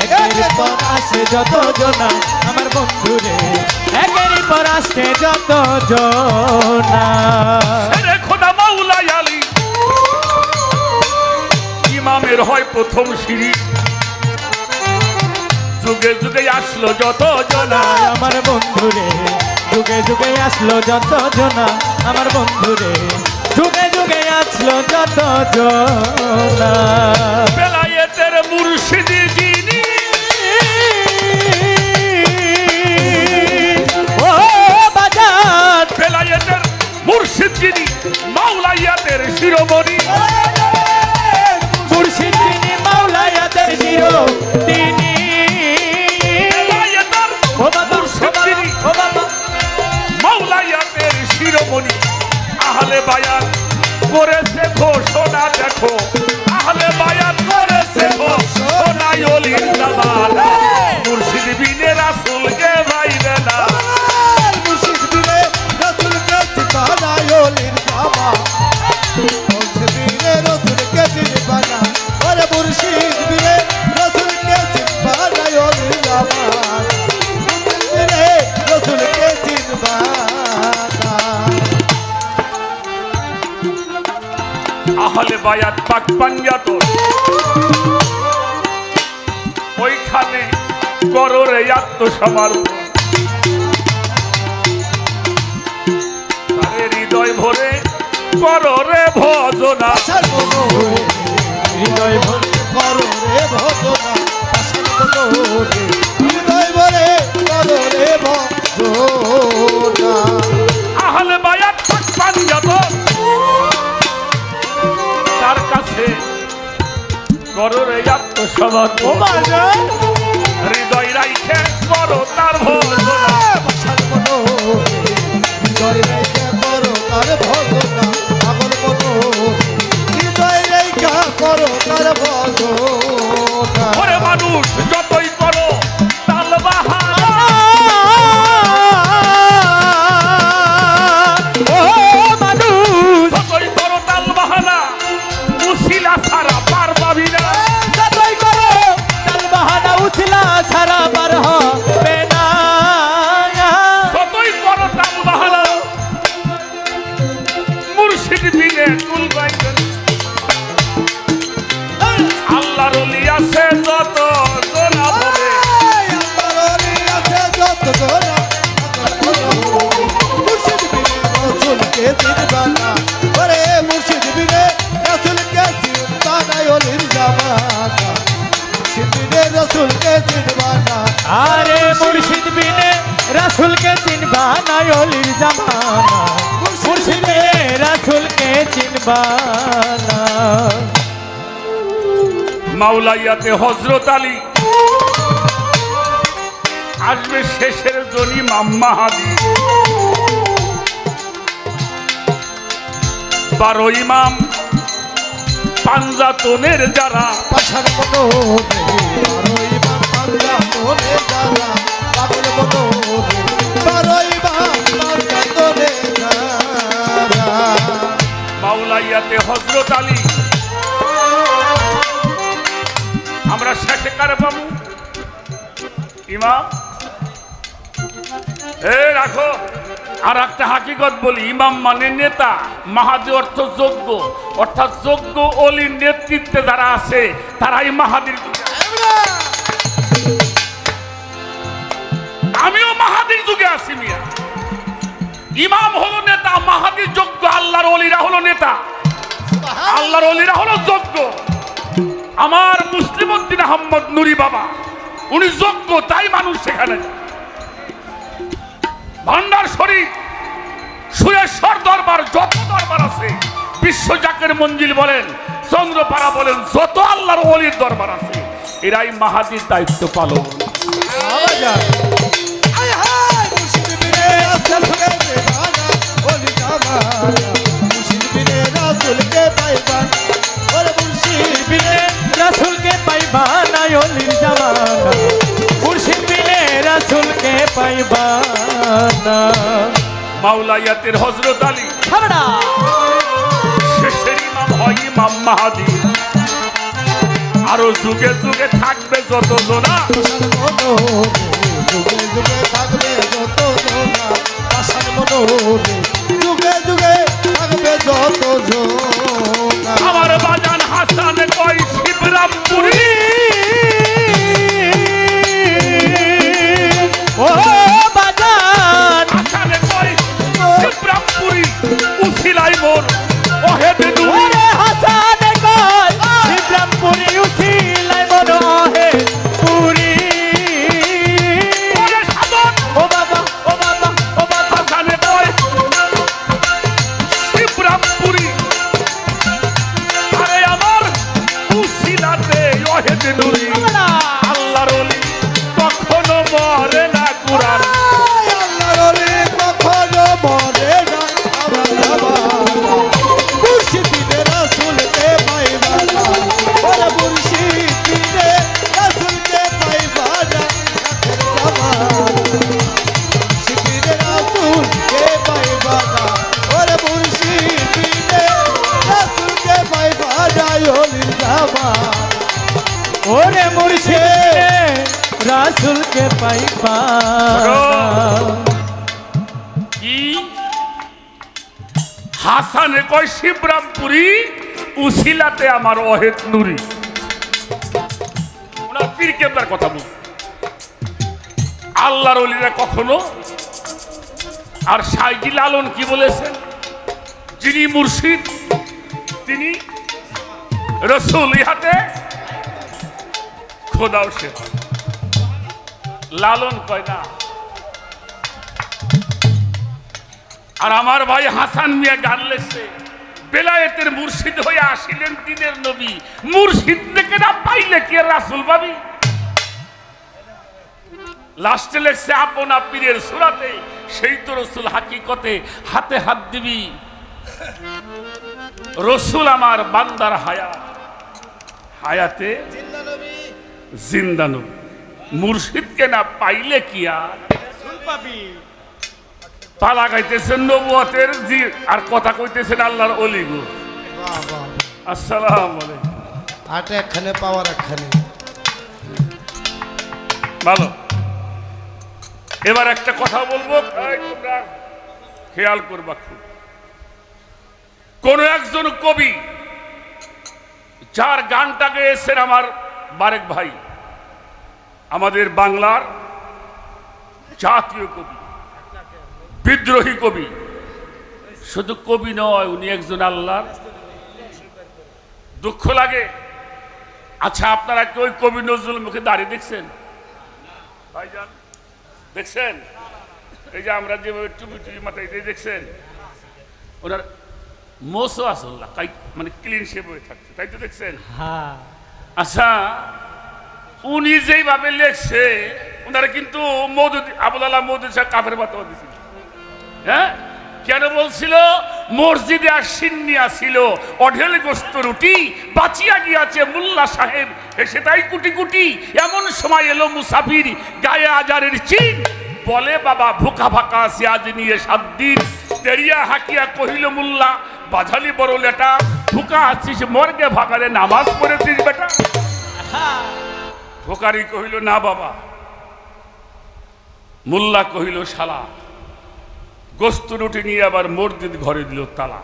একের পর আসে যত জনা আমার বন্ধু রে একের পর আসে যত জনা শেরে খোদা মাওলাই আলী ইমামের হয় প্রথম সিঁড়ি যুগে যুগে আসলো যত জনা আমার বন্ধু রে যুগে যুগে আসলো যত জনা আমার বন্ধু রে যুগে যুগে আসলো যত জনা বেলায়েতের মুর্শিদি যিনি ও বাজার বেলায়েতের মুর্শিদ যিনি মাওলাইয়াতের শিরোমণি মুর্শিদ যিনি মাওলায়াতের জিরো তিনি বেলায়েতের ও বাবা মুর্শিদ যিনি ও বাবা মাওলাইয়াতের শিরোমণি আহলে বায়াত করেছে ঘোষণা দেখো আহলে বায়াত করেছে ঘোষণা ওলির জামাল মুর্শিদ বিনে রাসূলকে ভাইবে না মুর্শিদ বিনে রাসূলকে চিনবা না ওলির জামা মুর্শিদ বিনে রাসূলকে চিনবা না ওরে মুর্শিদ বিনে রাসূলকে চিনবা না ওলির জামা মুর্শিদ বিনে রাসূলকে চিনবা না আহলে বায়াত পাক পাঞ্জাত ওইখানে করো রে আত্মসমর্পণ তারে হৃদয় ভরে করো রে ভজনা আশার মনোরে হৃদয় ভরে করো রে ভজনা আশার মনোরে হৃদয় ভরে করো রে ভজনা আহলে বায়াত পাক পাঞ্জাত তার কাছে করো রে আত্মসমর্পণ বাজার হৃদয় রাইখে করো তার ভজনা আশার মনোরে হৃদয় রেখে করো তার ভজনা আমার মনোরে হৃদয় রেখে করো তার ভজনা ওরে মানুষ যতই করো তাল বাহানা ও মানুষ যতই করো তাল বাহানা মুশিলা ছাড়া পার পাবি না যতই করো তাল বাহানা উছলা ছাড়া পার হবে না যতই করো তাল বাহানা মুর্শিদ বিনে কুল বাইবেন আল্লাহর ওলি আছে যত জনা ভরে আল্লাহর আছে যত জনা মুর্শিদ বিনে রাসূলকে চিনবা না ওরে মুর্শিদ বিনে রাসূলকে চিনবা না ওলির জামাতা আরে মুর্শিদ বিনে রাসূলকে চিনবা না অলির জামানা মুর্শিদ বিনে রাসূলকে চিনবা না মাওলাইয়াতে হযরত আলী আসবে শেষের জন ইমাম মাহাদি 12 ইমাম পাঞ্জাতনের যারা পাশার মতো বারোই বা পাঞ্জা তোলে যারা পাগল মতো বারোই বা পাঞ্জা তোলে যারা মাওলাইয়াতে হযরত আলী আমরা শেষে কারে পাবো ইমাম রাখো আর একটা হাকিকত বলি ইমাম মানে নেতা মাহাদি অর্থ যোগ্য অর্থাৎ যোগ্য অলির নেতৃত্বে যারা আছে তারাই মাহাদির আমিও মাহাদির যুগে আছি মিয়া ইমাম হলো নেতা মাহাদির যোগ্য আল্লাহর অলিরা হলো নেতা আল্লাহর অলিরা হলো যোগ্য আমার মুসলিম উদ্দিন আহমদ নুরি বাবা উনি যোগ্য তাই মানুষ সেখানে ভান্ডার শরীফ সুরেশ্বর দরবার যত দরবার আছে বিশ্ব জাকের মঞ্জিল বলেন চন্দ্রপাড়া বলেন যত আল্লাহর ওলির দরবার আছে এরাই মাহাদির দায়িত্ব পালন আয় হায় মুর্শিদ বিনে রাসূলকে পাইবানা ওলি জামানা মুর্শিদ বিনে রাসূলকে পাইবানা ওরে মুর্শিদ বিনে রাসূলকে পাইবা না অলির জামানা মুর্শিদ বিনে রাসূলকে পাইবা না মাওলাইয়াতের হযরত আলী খাবড়া শেষের ইমাম হয় ইমাম মাহাদি আরো যুগে যুগে থাকবে যত জনা পাশার মতো যুগে যুগে থাকবে যত জনা পাশার মতো যুগে যুগে থাকবে যত জনা আমার বাজান হাসান কই শিবরামপুরি ও বাজান হাসান কই শিবরামপুরি উছিলাই মোর ওহে বেদু ওরে হাসান কই শিবরামপুরি উছিলাই মন হে পুরি ওরে সাধন ও বাবা ও বাবা ও বাবা হাসান কই শিবরামপুরি আরে আমার উছিলাতে ওহে বেদু আল্লাহর ওলি কখনো মরে না কুরআন আল্লাহর ওলি কখনো মরে না আমার জামানা মুর্শিদ বিনে রাসূলকে পাইবানা ওরে মুর্শিদ বিনে রাসূলকে পাইবানা মুর্শিদ বিনে রাসূলকে পাইবানা ওরে মুর্শিদ বিনে রাসূলকে পাইবানা ওলির জামানা ওরে মুর্শিদ রাসূলকে পাইবা কি হাসানে কয় শিবরামপুরি উছিলাতে আমার ওহেদ নুরি ওনার পীর কেবলার কথা বল আল্লাহর ওলিরা কখনো আর সাইজি লালন কি বলেছেন যিনি মুর্শিদ তিনি রসুল ইহাতে খোদাও সে লালন কয় না আর আমার ভাই হাসান মিয়া গান লেখছে বেলায়েতের মুর্শিদ হয়ে আসিলেন দিনের নবী মুর্শিদ দেখে না পাইলে কে রাসূল ভাবি লাস্টে লেখছে আপন পীরের সুরাতে সেই তো রসুল হাকিকতে হাতে হাত দিবি রসুল আমার বান্দার হায়াতে জিন্দা নবী মুর্শিদকে না পাইলে কি আর পালা গাইতেছেন নবুয়তের জি আর কথা কইতেছেন আল্লাহর ওলি গো বাহ বাহ আসসালামু আলাইকুম আটে একখানে পাওয়ার একখানে ভালো এবার একটা কথা বলবো এই তোমরা খেয়াল করবা খুব কোন একজন কবি যার গানটা গেয়েছেন আমার বারেক ভাই আমাদের বাংলার জাতীয় কবি বিদ্রোহী কবি শুধু কবি নয় উনি একজন আল্লাহর দুঃখ লাগে আচ্ছা আপনারা কি ওই কবি নজরুল মুখে দাঁড়িয়ে দেখছেন ভাইজান দেখছেন এই যে আমরা যেভাবে টুপি টুপি মাথায় দিয়ে দেখছেন ওনার মোসও আসল্লা তাই মানে ক্লিন শেপ হয়ে থাকছে তাই তো দেখছেন হ্যাঁ আচ্ছা উনি যেইভাবে লেখছে ওনারা কিন্তু মৌদুদ আবুল আলাহ মৌদুদ সাহেব কাফের বাতাও দিছিল হ্যাঁ কেন বলছিল মসজিদে আর সিন্নিয়া ছিল অঢেল গোস্ত রুটি বাঁচিয়া গিয়াছে মোল্লা সাহেব এসে তাই কুটি কুটি এমন সময় এলো মুসাফির গায়ে আজারের চিন বলে বাবা ভুকা ভাকা আছে আজ নিয়ে 7 দিন তেরিয়া হাকিয়া কহিল মোল্লা বাঝালি বড় লেটা ভুকা আছিস মর্গে ভাগারে নামাজ পড়েছিস বেটা ভোকারি কহিল না বাবা মোল্লা কহিল শালা গোস্ত রুটি নিয়ে আবার মসজিদ ঘরে দিল তালা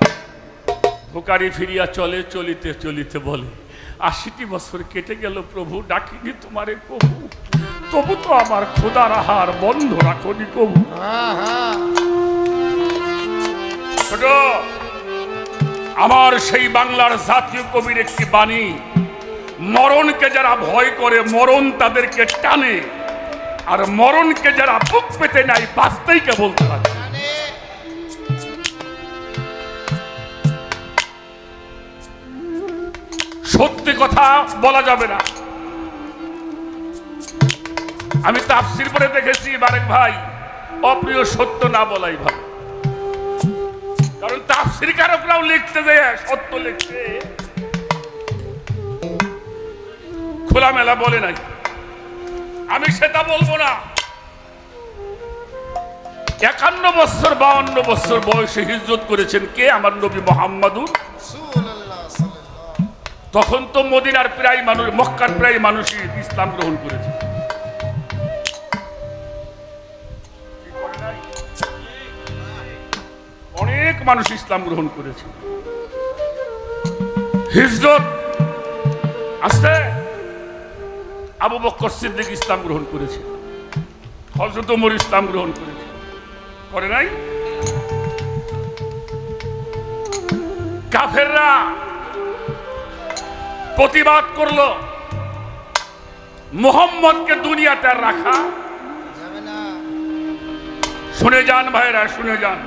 ভোকারি ফিরিয়া চলে চলিতে চলিতে বলে 80টি বছর কেটে গেল প্রভু ডাকিনি তোমারে কবু তবু তো আমার খোদার আহার বন্ধ রাখনি কবু ছোট আমার সেই বাংলার জাতীয় কবির একটি বাণী মরণকে যারা ভয় করে মরণ তাদেরকে টানে আর মরণকে যারা বুক পেতে নাই বাঁচতেই কেবল তারা সত্যি কথা বলা যাবে না আমি তাফসীর পড়ে দেখেছি বারেক ভাই অপ্রিয় সত্য না বলাই ভালো কারণ তাফসীর কারকরাও লিখতে যায় সত্য লিখতে খোলামেলা বলে নাই আমি সেটা বলবো না 51 বছর 52 বছর বয়সে হিজরত করেছেন কে আমার নবী মুহাম্মদুর তখন তো মদিনার প্রায় মানুষ মক্কার প্রায় মানুষই ইসলাম গ্রহণ করেছে অনেক মানুষ ইসলাম গ্রহণ করেছে হিজরত আসতে আবু বকর সিদ্দিক ইসলাম গ্রহণ করেছে হযরত ওমর ইসলাম গ্রহণ করেছে করে নাই কাফেররা প্রতিবাদ করলো মুহাম্মদকে দুনিয়াতে রাখা যাবে না শুনে যান ভাইরা শুনে যান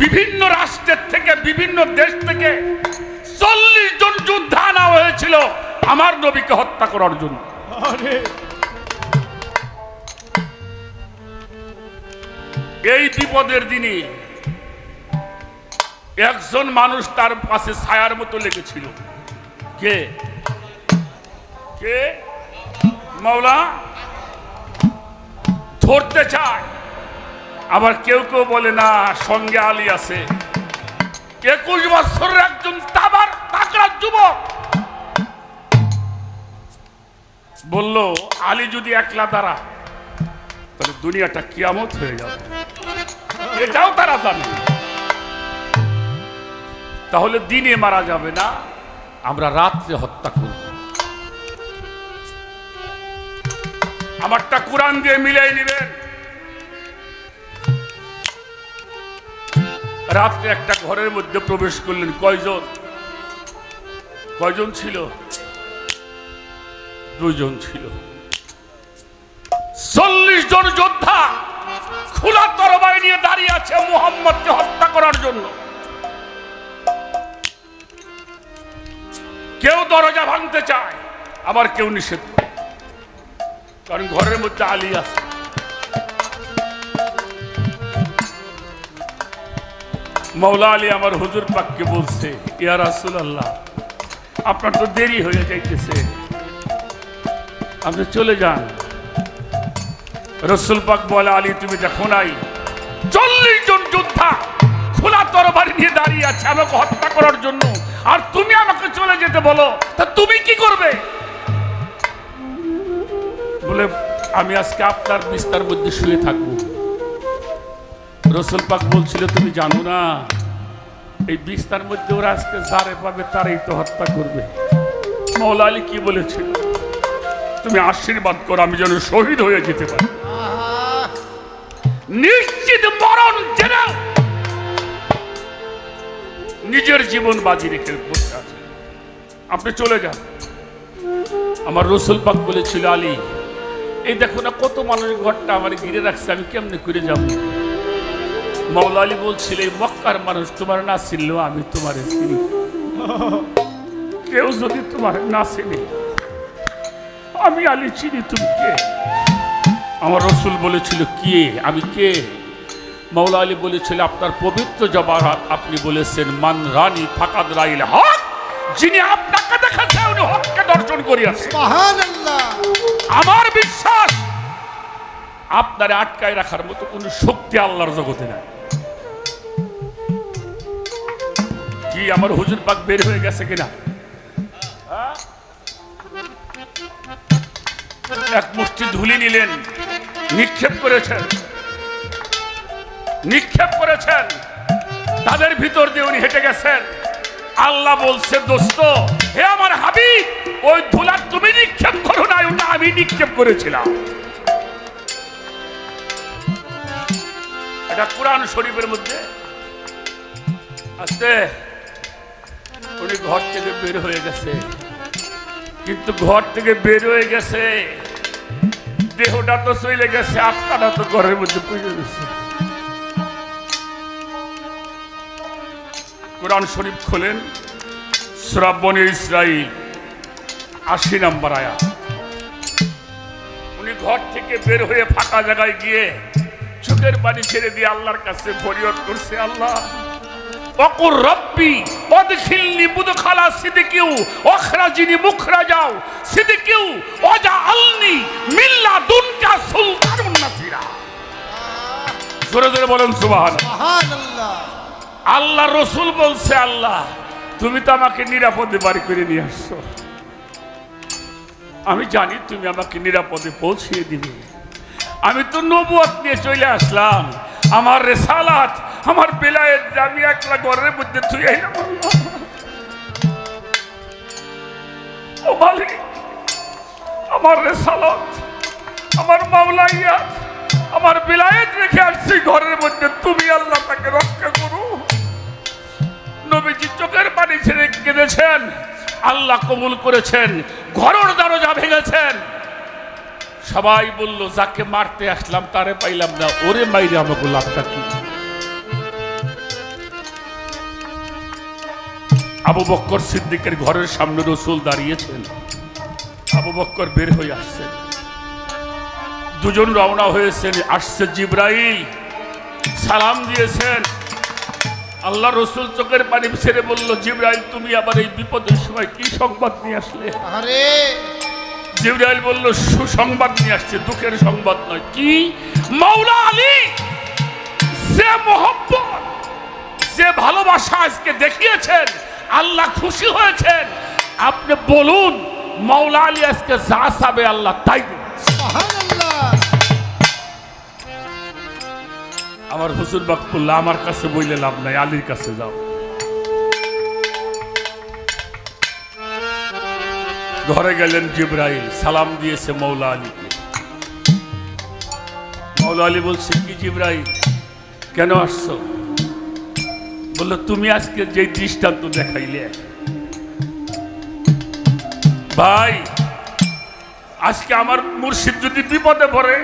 বিভিন্ন রাষ্ট্রের থেকে বিভিন্ন দেশ থেকে 40 জন যোদ্ধা আনা হয়েছিল আমার নবীকে হত্যা করার জন্য এই বিপদের দিনে একজন মানুষ তার পাশে ছায়ার মতো লেগেছিল কে কে মাওলা ধরতে চায় আবার কেউ কেউ বলে না সঙ্গে আলী আছে 21 বছরের একজন তাগড়া যুবক বলল আলী যদি একলা দাঁড়া তাহলে দুনিয়াটা কিয়ামত হয়ে যাবে এটাও তারা জানে তাহলে দিনে মারা যাবে না আমরা রাত্রে হত্যা করব আমারটা কোরআন দিয়ে মিলাই নেবেন রাত্রে একটা ঘরের মধ্যে প্রবেশ করলেন কয়জন ছিল 2 জন ছিল 40 জন যোদ্ধা খোলা তরবারি নিয়ে দাঁড়িয়ে আছে মুহাম্মদকে হত্যা করার জন্য কেউ দরজা ভাঙতে চায় আবার কেউ নিষেধ করে কারণ ঘরের মধ্যে আলী আছে মৌলা আলী আমার হুজুর পাককে বলছে ইয়া রাসূলুল্লাহ আপনার তো দেরি হয়ে যাইতেছে আপনি চলে যান রাসূল পাক বলে আলী তুমি দেখো নাই 40 জন যোদ্ধা খোলা তরবারি নিয়ে দাঁড়িয়ে আছে আমাকে হত্যা করার জন্য আর তুমি আমাকে চলে যেতে বলো তা তুমি কি করবে বলে আমি আজকে আপনার বিস্তার মধ্যে শুয়ে থাকবো রাসূল পাক বলছিল তুমি জানো না এই বিস্তার মধ্যে ওরা আজকে যারে পাবে তারাই তো হত্যা করবে মৌলা আলী কি বলেছিল তুমি আশীর্বাদ করো আমি যেন শহীদ হয়ে যেতে পারি নিশ্চিত মরণ জেনে নিজের জীবন বাজি রেখে বসে আছে আপনি চলে যান আমার রসুল পাক বলেছিল, আলী এই দেখো না কত মানুষের ঘরটা আমার ঘিরে রাখছে, আমি কেমনে করে যাব? মাওলা আলী বলছিল, এই মক্কার মানুষ তোমার না চিনলেও আমি তোমার চিনি। কেউ যদি তোমার না চিনি, আমি আলী চিনি, তুমি কে? আমার রসুল বলেছিল, কে আমি কে? মাওলা আলী বলেছিল, আপনার পবিত্র জবান আপনি বলেছেন, মান রানী ফাকাদ রাইল হক, যিনি আপনাকে দেখাচ্ছে উনি হককে দর্শন করিয়াছে। সুবহানাল্লাহ। আমার বিশ্বাস আপনারে আটকায় রাখার মতো কোন শক্তি আল্লাহর জগতে নাই। কি আমার হুজুর পাক বের হয়ে গেছে কিনা? এক মুষ্টি ধুলি নিলেন, নিক্ষেপ করেছেন, তাদের ভিতর দিয়ে উনি হেঁটে গেছেন। আল্লাহ বলছে, দোস্ত হে আমার হাবিব, ওই ধুলা তুমি নিক্ষেপ করো না, ওটা আমি নিক্ষেপ করেছিলাম। এটা কুরআন শরীফের মধ্যে আছে। উনি ঘর থেকে বের হয়ে গেছে, কিন্তু ঘর থেকে বের হয়ে গেছে, দেহটা তো চলে গেছে, আত্মাটা তো ঘরের মধ্যে পড়ে গেছে। কুরআন শরীফ খোলেন, সূরা বনী ইসরাঈল ৮০ নম্বর আয়াত। উনি ঘর থেকে বের হয়ে ফাঁকা জায়গায় গিয়ে চোখের পানি ছেড়ে দিয়ে আল্লাহর কাছে ফরিয়াদ করছে, আল্লাহ ওয়াকুর রব্বি ওয়াদখিলনি মুদখালা সিদকিউ ওয়াখরাজনি মুখরাজাও সিদকিউ ওয়াজআলনি মিন লাদুনকা সুলতানুন নাসিরা। জোরে জোরে বলেন সুবহানাল্লাহ। সুবহানাল্লাহ। আল্লাহ রসুল বলছে, আল্লাহ তুমি তো আমাকে নিরাপদে বাড়ি করে নিয়ে আসছো, আমি জানি তুমি আমাকে নিরাপদে পৌঁছিয়ে দিবে। আমি তো নবুয়ত নিয়ে চলে আসলাম, আমার রেসালাত, আমার বেলায়েত আমি একলা ঘরের মধ্যে তুই আইলাম। ও মালিক, আমার রেসালাত, আমার মাওলাইয়াত, আমার বেলায়েত রেখে আসছি ঘরের মধ্যে, তুমি আল্লাহ তাকে রক্ষা করো। নবীজি চোখের পানি ছেড়ে কেঁদেছেন, আল্লাহ কবুল করেছেন, ঘরের দরজা ভেঙেছেন। সবাই বলল, যাকে মারতে আসলাম তারে পাইলাম না, ওরে মাইরে আমাকে লাভটা কি? আবু বকর সিদ্দিকের ঘরের সামনে রসুল দাঁড়িয়েছেন, আবু বকর বের হয়ে আসছেন, দুজন রওনা হয়েছেন। আসছে জিবরাইল, সালাম দিয়েছেন। আল্লাহ রসুল চোখের পানি ছেড়ে বলল, জিবরাইল তুমি আবার এই বিপদের সময় কি সংবাদ নিয়ে আসলে? আরে জিবরাইল বলল, সুসংবাদ নিয়ে আসছে, দুঃখের সংবাদ নয়। কি? মাওলা আলী যে মোহব্বত, যে ভালোবাসা আজকে দেখিয়েছেন, আল্লাহ খুশি হয়েছেন। আপনি বলুন, মাওলা আলী আজকে যা চাবে আল্লাহ তাই দেবে। সুবহানাল্লাহ। আমার হুজুর বাকফুল্লাহ, আমার কাছে বইলে লাভ নাই, আলীর কাছে যাও। ঘরে গেলেন জিবরাইল, সালাম দিয়েছে মাওলা আলীকে। মাওলা আলী বলছে, কি জিবরাইল কেন আসছো? বললো, তুমি আজকে যে দৃষ্টান্ত দেখাইলে, ভাই আজকে আমার মুর্শিদ যদি বিপদে পড়ে,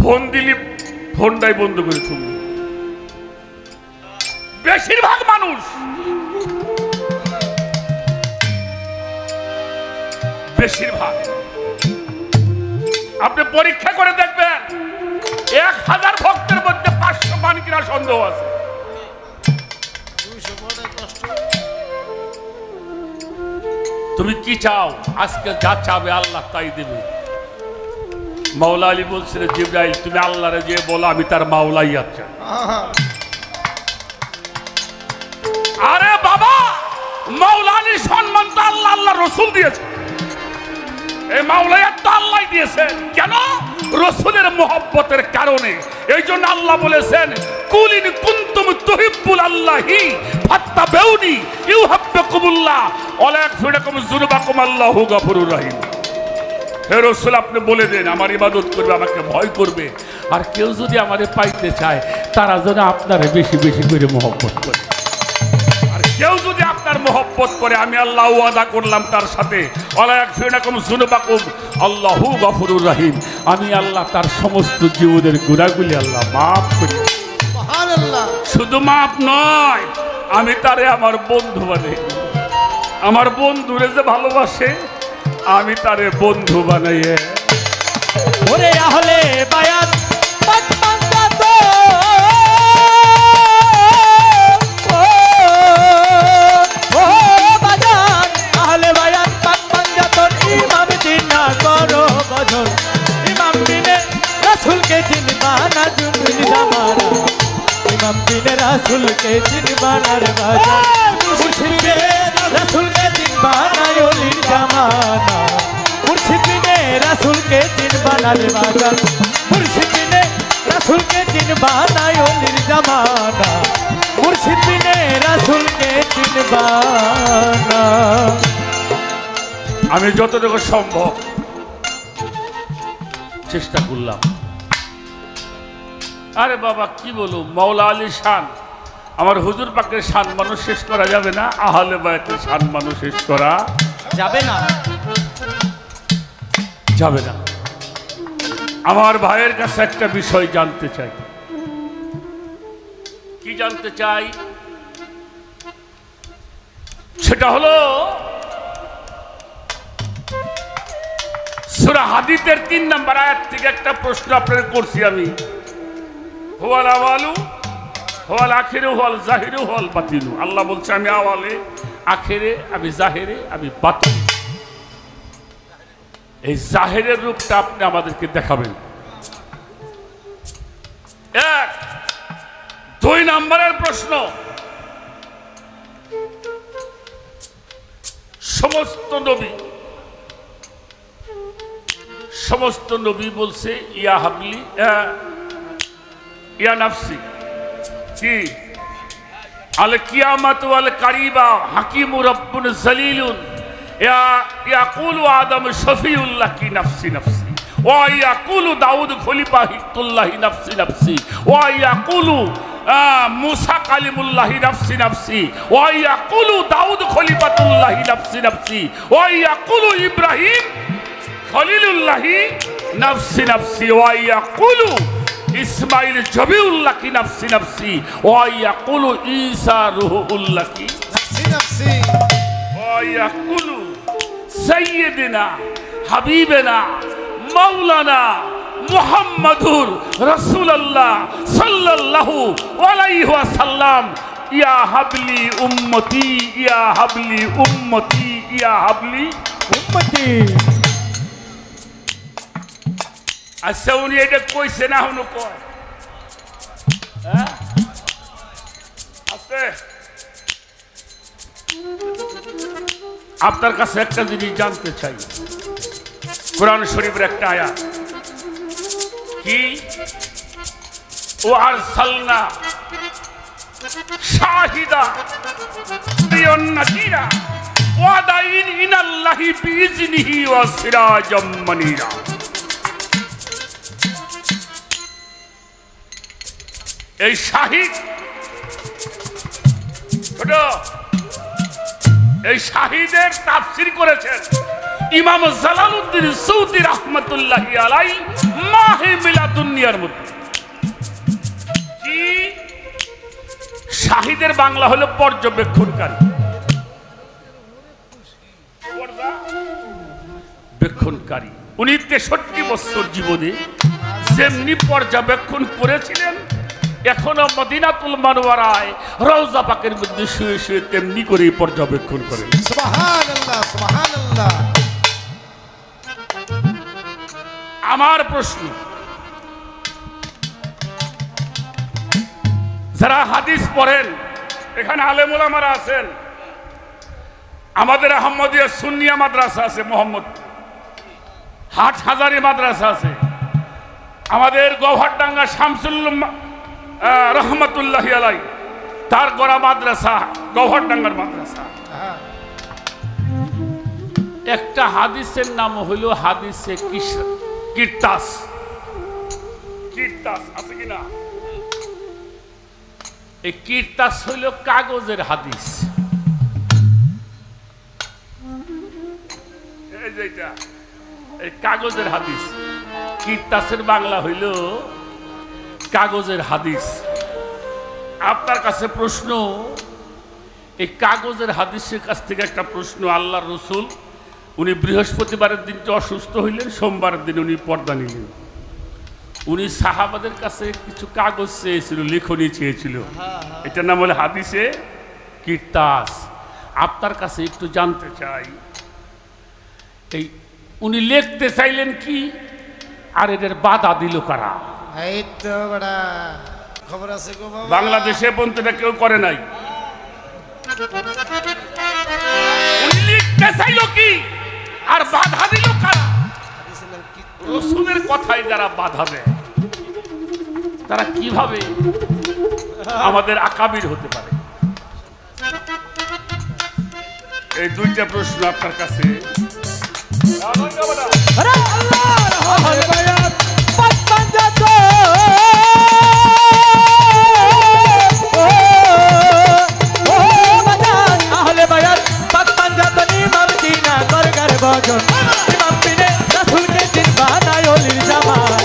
ফোন দিলি ফোনটাই বন্ধ করে তুমি। বেশিরভাগ মানুষ আপনি পরীক্ষা করে দেখবেন, 1000 ভক্তের মধ্যে 500 মান কিনা সন্দেহ আছে। তুমি কি চাও? আজকে যা চাবে আল্লাহ তাই দেবে। মাওলা আলী বলছিল, জিবরাইল তুমি আল্লাহরে যে বলো আমি তার মাওলাইয়াত চাই। আরে বাবা, মাওলা আলীর সম্মান তো আল্লাহ আল্লাহ রসুল দিয়েছে, এই মাওলাইয়াত তো আল্লাহ দিয়েছেন। কেন? রসুলের মোহব্বতের কারণে। এই জন্য আল্লাহ বলেছেন, কুল ইন কুনতুম তুহিব্বুল আল্লাহি ফাত্তাবিউনি ইউহিব্বুকুমুল্লাহ ওয়া লা ইয়াগফিরুকুম যুনুবাকুম আল্লাহু গফুরুর রহিম। হে রাসূল, আপনি বলে দেন, আমার ইবাদত করবে, আমাকে ভয় করবে, আর কেউ যদি আমারে পাইতে চায় তারা যেন আপনারে বেশি বেশি করে মোহব্বত করে। আর কেউ যদি আপনার মহব্বত করে, আমি আল্লাহ ওয়াদা করলাম তার সাথে, ওয়ালা ইয়াগফিরুকুম যুনুবাকুম আল্লাহু গফুরুর রহিম, আমি আল্লাহ তার সমস্ত জীবনের গুনাহগুলি আল্লাহ মাফ করি। সুবহানাল্লাহ। শুধু মাফ নয়, আমি তারে আমার বন্ধু বানাই। আমার বন্ধুরে যে ভালোবাসে, আমি তারে বন্ধু বানাইয়ে। ওরে আহলে বায়াত পাক পাঞ্জাত, ও বাজান আহলে বায়াত পাক পাঞ্জাত, ইমাম দিনা করো ভজন, ইমাম বিনে রাসূলকে চিনবা না জুনুল জামানা, ইমাম বিনে রাসূলকে চিনবা না রে বাজান, মুর্শিদে রাসূলকে চিনবা না ওলির জামানা, মুর্শিদে রাসূলকে চিনবা না রে বাজান, মুর্শিদে রাসূলকে চিনবা না ওলির জামানা, মুর্শিদে রাসূলকে চিনবা না। আমি যতটুকু সম্ভব চেষ্টা করলাম। আরে বাবা কি বলবো, মাওলা আলী শান, আমার হুজুর পাকের শান মানুষ শেষ করা যাবে না, আহলে বায়াতের শান মানুষ শেষ করা যাবে না, যাবে না। আমার ভাইয়ের কাছে একটা বিষয় জানতে চাই। কি জানতে চাই? সেটা হলো সূরা হাদীদের 3 নম্বর আয়াত থেকে একটা প্রশ্ন আপনাদের করছি আমি। হুয়াল আওয়ালু হুয়াল আখিরু হুয়াল জাহিরু হুয়াল বাতিনু। আল্লাহ বলছে আমি আওয়ালে, আখিরে, আমি জাহিরে, আমি বাতিন। এই জাহিরের রূপটা আপনি আমাদেরকে দেখাবেন। 1 2 নম্বরের প্রশ্ন, সমস্ত নবী বলছে ইয়া হাবলি ইয়া নাফসি, কি আল কিয়ামাতু আল কারিবা হাকিমু রাব্বুন জালিলুন ইয়াকুলু আদম শফিউল্লাহ কি নাফসি নাফসি, ওয়া ইয়াকুলু দাউদ খলিফাতুল্লাহি নাফসি নাফসি, ওয়া ইয়াকুলু মুসা কালিমুল্লাহি নাফসি নাফসি, ওয়া ইয়াকুলু দাউদ খলিফাতুল্লাহি নাফসি নাফসি, ওয়া ইয়াকুলু ইব্রাহিম খলিলুল্লাহি নাফসি নাফসি, ওয়া ইয়াকুলু ইসমাইল জবিউল্লাহ কি নাফসি নাফসি, ওয়া ইয়াকুলু ঈসা রূহুল্লাহ কি নাফসি নাফসি, ওয়া ইয়াকুলু সাইয়্যিদিনা হাবিবেনা মাওলানা মুহাম্মাদুর রাসূলুল্লাহ সাল্লাল্লাহু আলাইহি ওয়াসাল্লাম ইয়া হাবলি উম্মতি, ইয়া হাবলি উম্মতি, ইয়া হাবলি উম্মতি। আচ্ছা উনি এটা কইছে না হুনো কয়? আছে আপনার কাছে একটা জিনিস জানতে চাই। কোরআন শরীফের একটা আয়াত, কি ও আরসালনা শাহিদা বিয়ন নাযীরা ওয়া দাইন ইনাল্লাহি বিইজনিহি ওয়া সিরাজাম মুনীরা। এই শাহিদ, এই শাহিদের তাফসীর করেছেন ইমাম জালালউদ্দিন সৌদি রাহমাতুল্লাহি আলাইহি মাহে মিলাদুন্নিয়ার মধ্যে। কি শাহিদের বাংলা হলো পর্যবেক্ষণকারী, পর্যবেক্ষণকারী। উনি 63 বছর জীবনে যেমনি পর্যবেক্ষণ করেছিলেন, এখনো মদিনাতুল মুনাওয়ারায় রওজা পাকের মধ্যে শুয়ে শুয়ে তেমনি করে পর্যবেক্ষণ করেন। সুবহানাল্লাহ সুবহানাল্লাহ। আমার প্রশ্ন, যারা হাদিস পড়েন, এখানে আলেম ওলামারা আছেন, আমাদের আহমদিয়া সুন্নিয়া মাদ্রাসা আছে, মোহাম্মদ হাট হাজারি মাদ্রাসা আছে, আমাদের গৌহারডাঙ্গা শামসুল রহমতুল্লাহি আলাই তার গড়া মাদ্রাসা, গৌহারডাঙ্গার মাদ্রাসা। একটা হাদিসের নাম হইল হাদিসে কিরতাস। কিরতাস আছে কিনা? এই কিরতাস হইল কাগজের হাদিস। এই যে এটা এই কাগজের হাদিস কিতাসের বাংলা হইল কাগজের হাদিস। আপনার কাছে প্রশ্ন, এই কাগজের হাদিসের কাছ থেকে একটা প্রশ্ন। আল্লাহর রসুল উনি বৃহস্পতিবারের দিনটা অসুস্থ হইলেন, সোমবারের দিন উনি পর্দা নিলেন। উনি সাহাবাদের কাছে কিছু কাগজ চেয়েছিল, লিখনি চেয়েছিল, এটার নাম হলো হাদিসে কিতাস। আপনার কাছে একটু জানতে চাই, এই উনি লিখতে চাইলেন কি, আর এদের বাধা দিল কারা? এই তো বড়া খবর আছে গো বাবা। বাংলাদেশে পর্যন্ত এটা কেউ করে নাই। উনি লিখতে চাইল কি, আর বাধা দিল কারা? হাদিসের নাম কি? রসুলের কথায় যারা বাধা দেয় তারা কিভাবে আমাদের আকাবির হতে পারে? এই দুইটা প্রশ্ন আপনার কাছে। আরে আল্লাহর আহলে বায়াত পাক পাঞ্জাত ও বাজান আহলে বায়াত পাক পাঞ্জাত ইমাম দিনা করগার ভজন ইমাম বিনে রাসূলকে দিন বানায় ওলির জামানা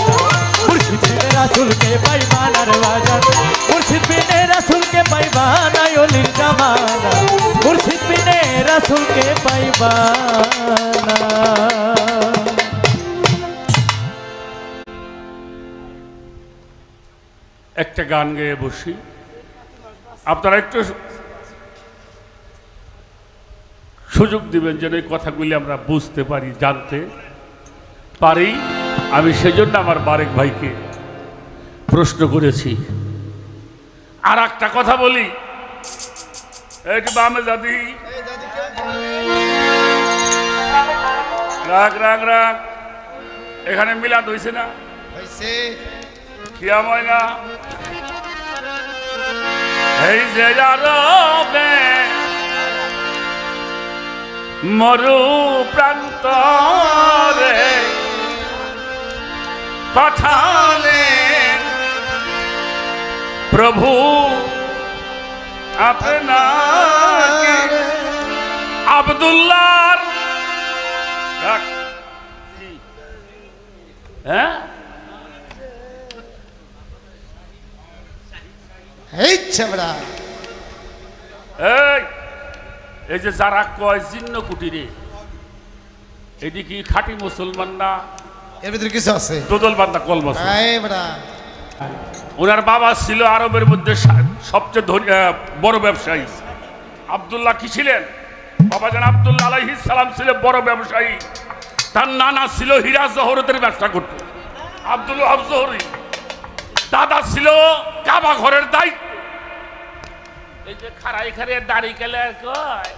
মুর্শিদ বিনে রাসূলকে পাইবানার বাজান মুর্শিদ বিনে রাসূলকে পাইবানায় ওলির জামানা মুর্শিদ বিনে রাসূলকে পাইবানা। একটা গান গেয়ে বসি, আপনারা একটু সুযোগ দিবেন যেন এই কথাগুলি আমরা বুঝতে পারি, জানতে পারি। আমি সেজন্য আমার বারেক ভাইকে প্রশ্ন করেছি। আর একটা কথা বলি, এইটি বামে দাদি রাগ রাগ রাগ, এখানে মিলাদ হয়েছে না? হইছে কিয়া ময়না এই যে আরবে মরু প্রান্তরে পাঠালেন প্রভু আপনাকে আব্দুল্লাহর। হ্যাঁ, এই ছেবড়া এই যে যারা কয় জিন্ন কুটিরে, এদিকে খাঁটি মুসলমান না, এর ভিতরে কিছু আছে। দোদল বান্দা কলমাস। এই বড়া ওনার বাবা ছিল আরবের মধ্যে সবচেয়ে বড় ব্যবসায়ী। আব্দুল্লাহ কি ছিলেন? বাবা জান আব্দুল্লাহ আলাইহিস সালাম ছিলেন বড় ব্যবসায়ী। তার নানা ছিল হীরা জহরতের ব্যবসা করত, আব্দুল ওয়াহাব জহরি। দাদা ছিল কাবা ঘরের দায়িত্ব। এই যে খারাই খারে দাড়ি কেলে কয়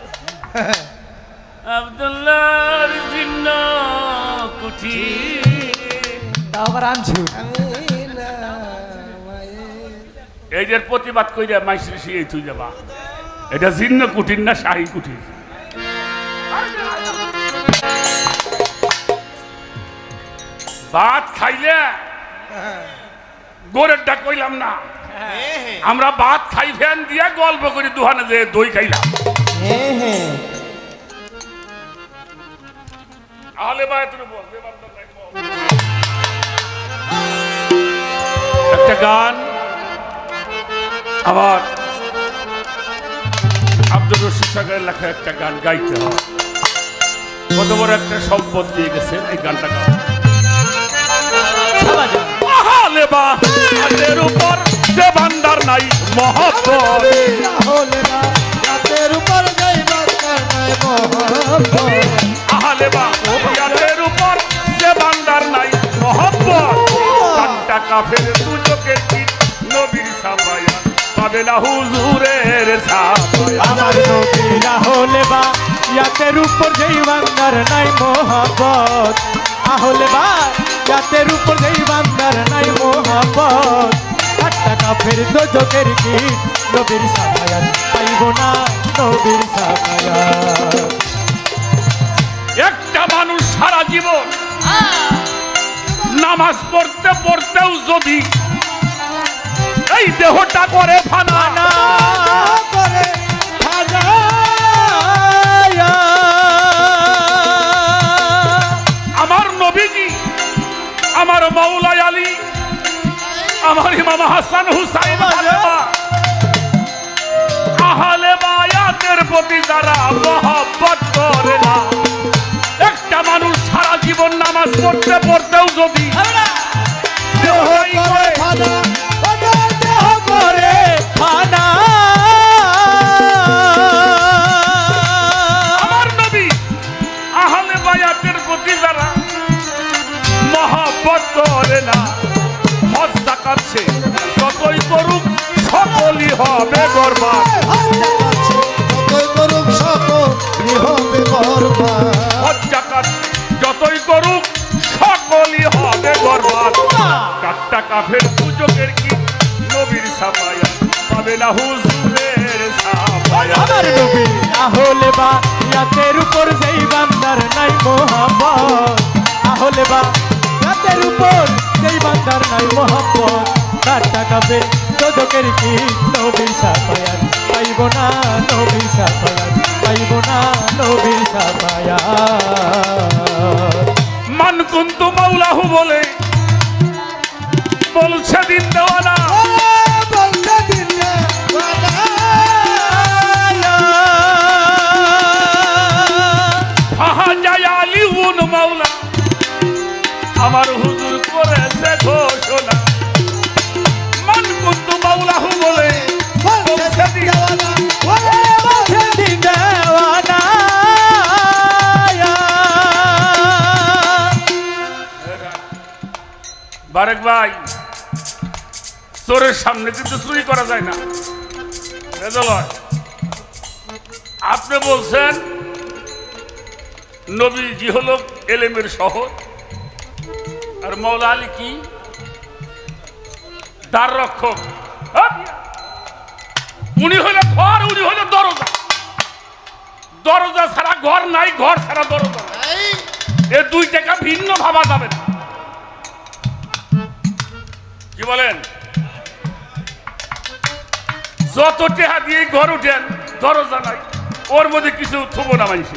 আব্দুল্লাহর জিন্ন কুঠি, তাও আবার আনছু আমি না মায়ের। এইটার প্রতিবাদ কইরা মাইসির শিয়ে তুই যাবা। এটা জিন্ন কুটির না শাহী কুটির? ভাত খাইলে গোরের ডাক কইলাম না, আমরা ভাত খাই ফ্যান দিয়া গল্প করি দুহানে যে দই খাইলাম। হ্যাঁ হ্যাঁ আহলে বায়াতের উপর একটা গান আমার আব্দুর রশিদ সাগরের লেখা একটা গান গাইতে হয়। কত বড় একটা সম্পদ দিয়ে গেছেন, এই গানটা গান। আহলে বায়াতের উপর যে ভান্ডার নাই মহব্বত, হলে না রাতের উপর যাইবার কারণে মহব্বত। আহলে বায়াতের উপর যে ভান্ডার নাই মহব্বত, চারটা কাফের দুচোখের পিঠ নবীর সাফায়া পাবে না হুজুরের সাফায়া। আমার নবী না হলে বা ইয়াতের উপর যেই বান্দার নাই মোহাব্বত, আহলে বা ইয়াতের উপর যেই বান্দার নাই মোহাব্বত, একটা কাফের দোজখের কীট নবীর সাফায়াত পাইব না নবীর সাফায়াত। একটা মানুষ সারা জীবন নামাজ পড়তে পড়তেও যদি এই দেহটা করে ফানা, না করে হাজায়া আমার মৌলাই আলী, আমার ইমাম হাসান হুসাইন আহলে বায়াতের প্রতি যারা মহব্বত করে না, একটা মানুষ সারা জীবন নামাজ পড়তে পড়তেও যদি দেহ করে ফানা, দেহ করে ফানা আমার নবী আহলে বায়াতের প্রতি যারা মহব্বত করে না, হজ যাকাত সে যতই করুক সকলই হবে বরবাদ। যতই করুক সকলই হবে বরবাদ। হজ যাকাত যতই করুক সকলই হবে বরবাদ। কাট্টা কাফের সুযোগের কি নবীর সাফায়া পাবে না হুজুরের সাফায়া। আমার নবী আহলে বায়াতের উপর যেই বান্দার নাই মোহাম্মত, আহলে বায়াতের উপর যেই বান্দার নাই মোহাম্মত, তার টাকা বের দোজকের কি নবীর সাফায়াত পাইব না, নবীর সাফায়াত পাইব না, নবীর সাফায়াত। মান কুন্তু মাওলাহু বলে বলছে দিন দেওয়ানা, বলতে দিলে ফাহা যায় আলিউন মাওলা আমার হুজুর করেছে ঘোষণা। মান কুন্তু মাওলাহু বলে বলছে দিন দেওয়ানা বারেক ভাই, চোরের সামনে কিন্তু চুরি করা যায় না, রেজাল হয়। আপনি বলছেন নবীজি হলো এলেমের শহর, আর মৌলা আলী কি দ্বার রক্ষক। হ্যাঁ? উনি হইলে ঘর, উনি হইলে দরজা। দরজা ছাড়া ঘর নাই, ঘর ছাড়া দরজা নাই। এ দুই টাকা ভিন্ন ভাবা যাবে না। কি বলেন? যত টেহা দিয়ে ঘর উঠেন, দরজা নাই, ওর মধ্যে কিছু থুবো না মাইছে।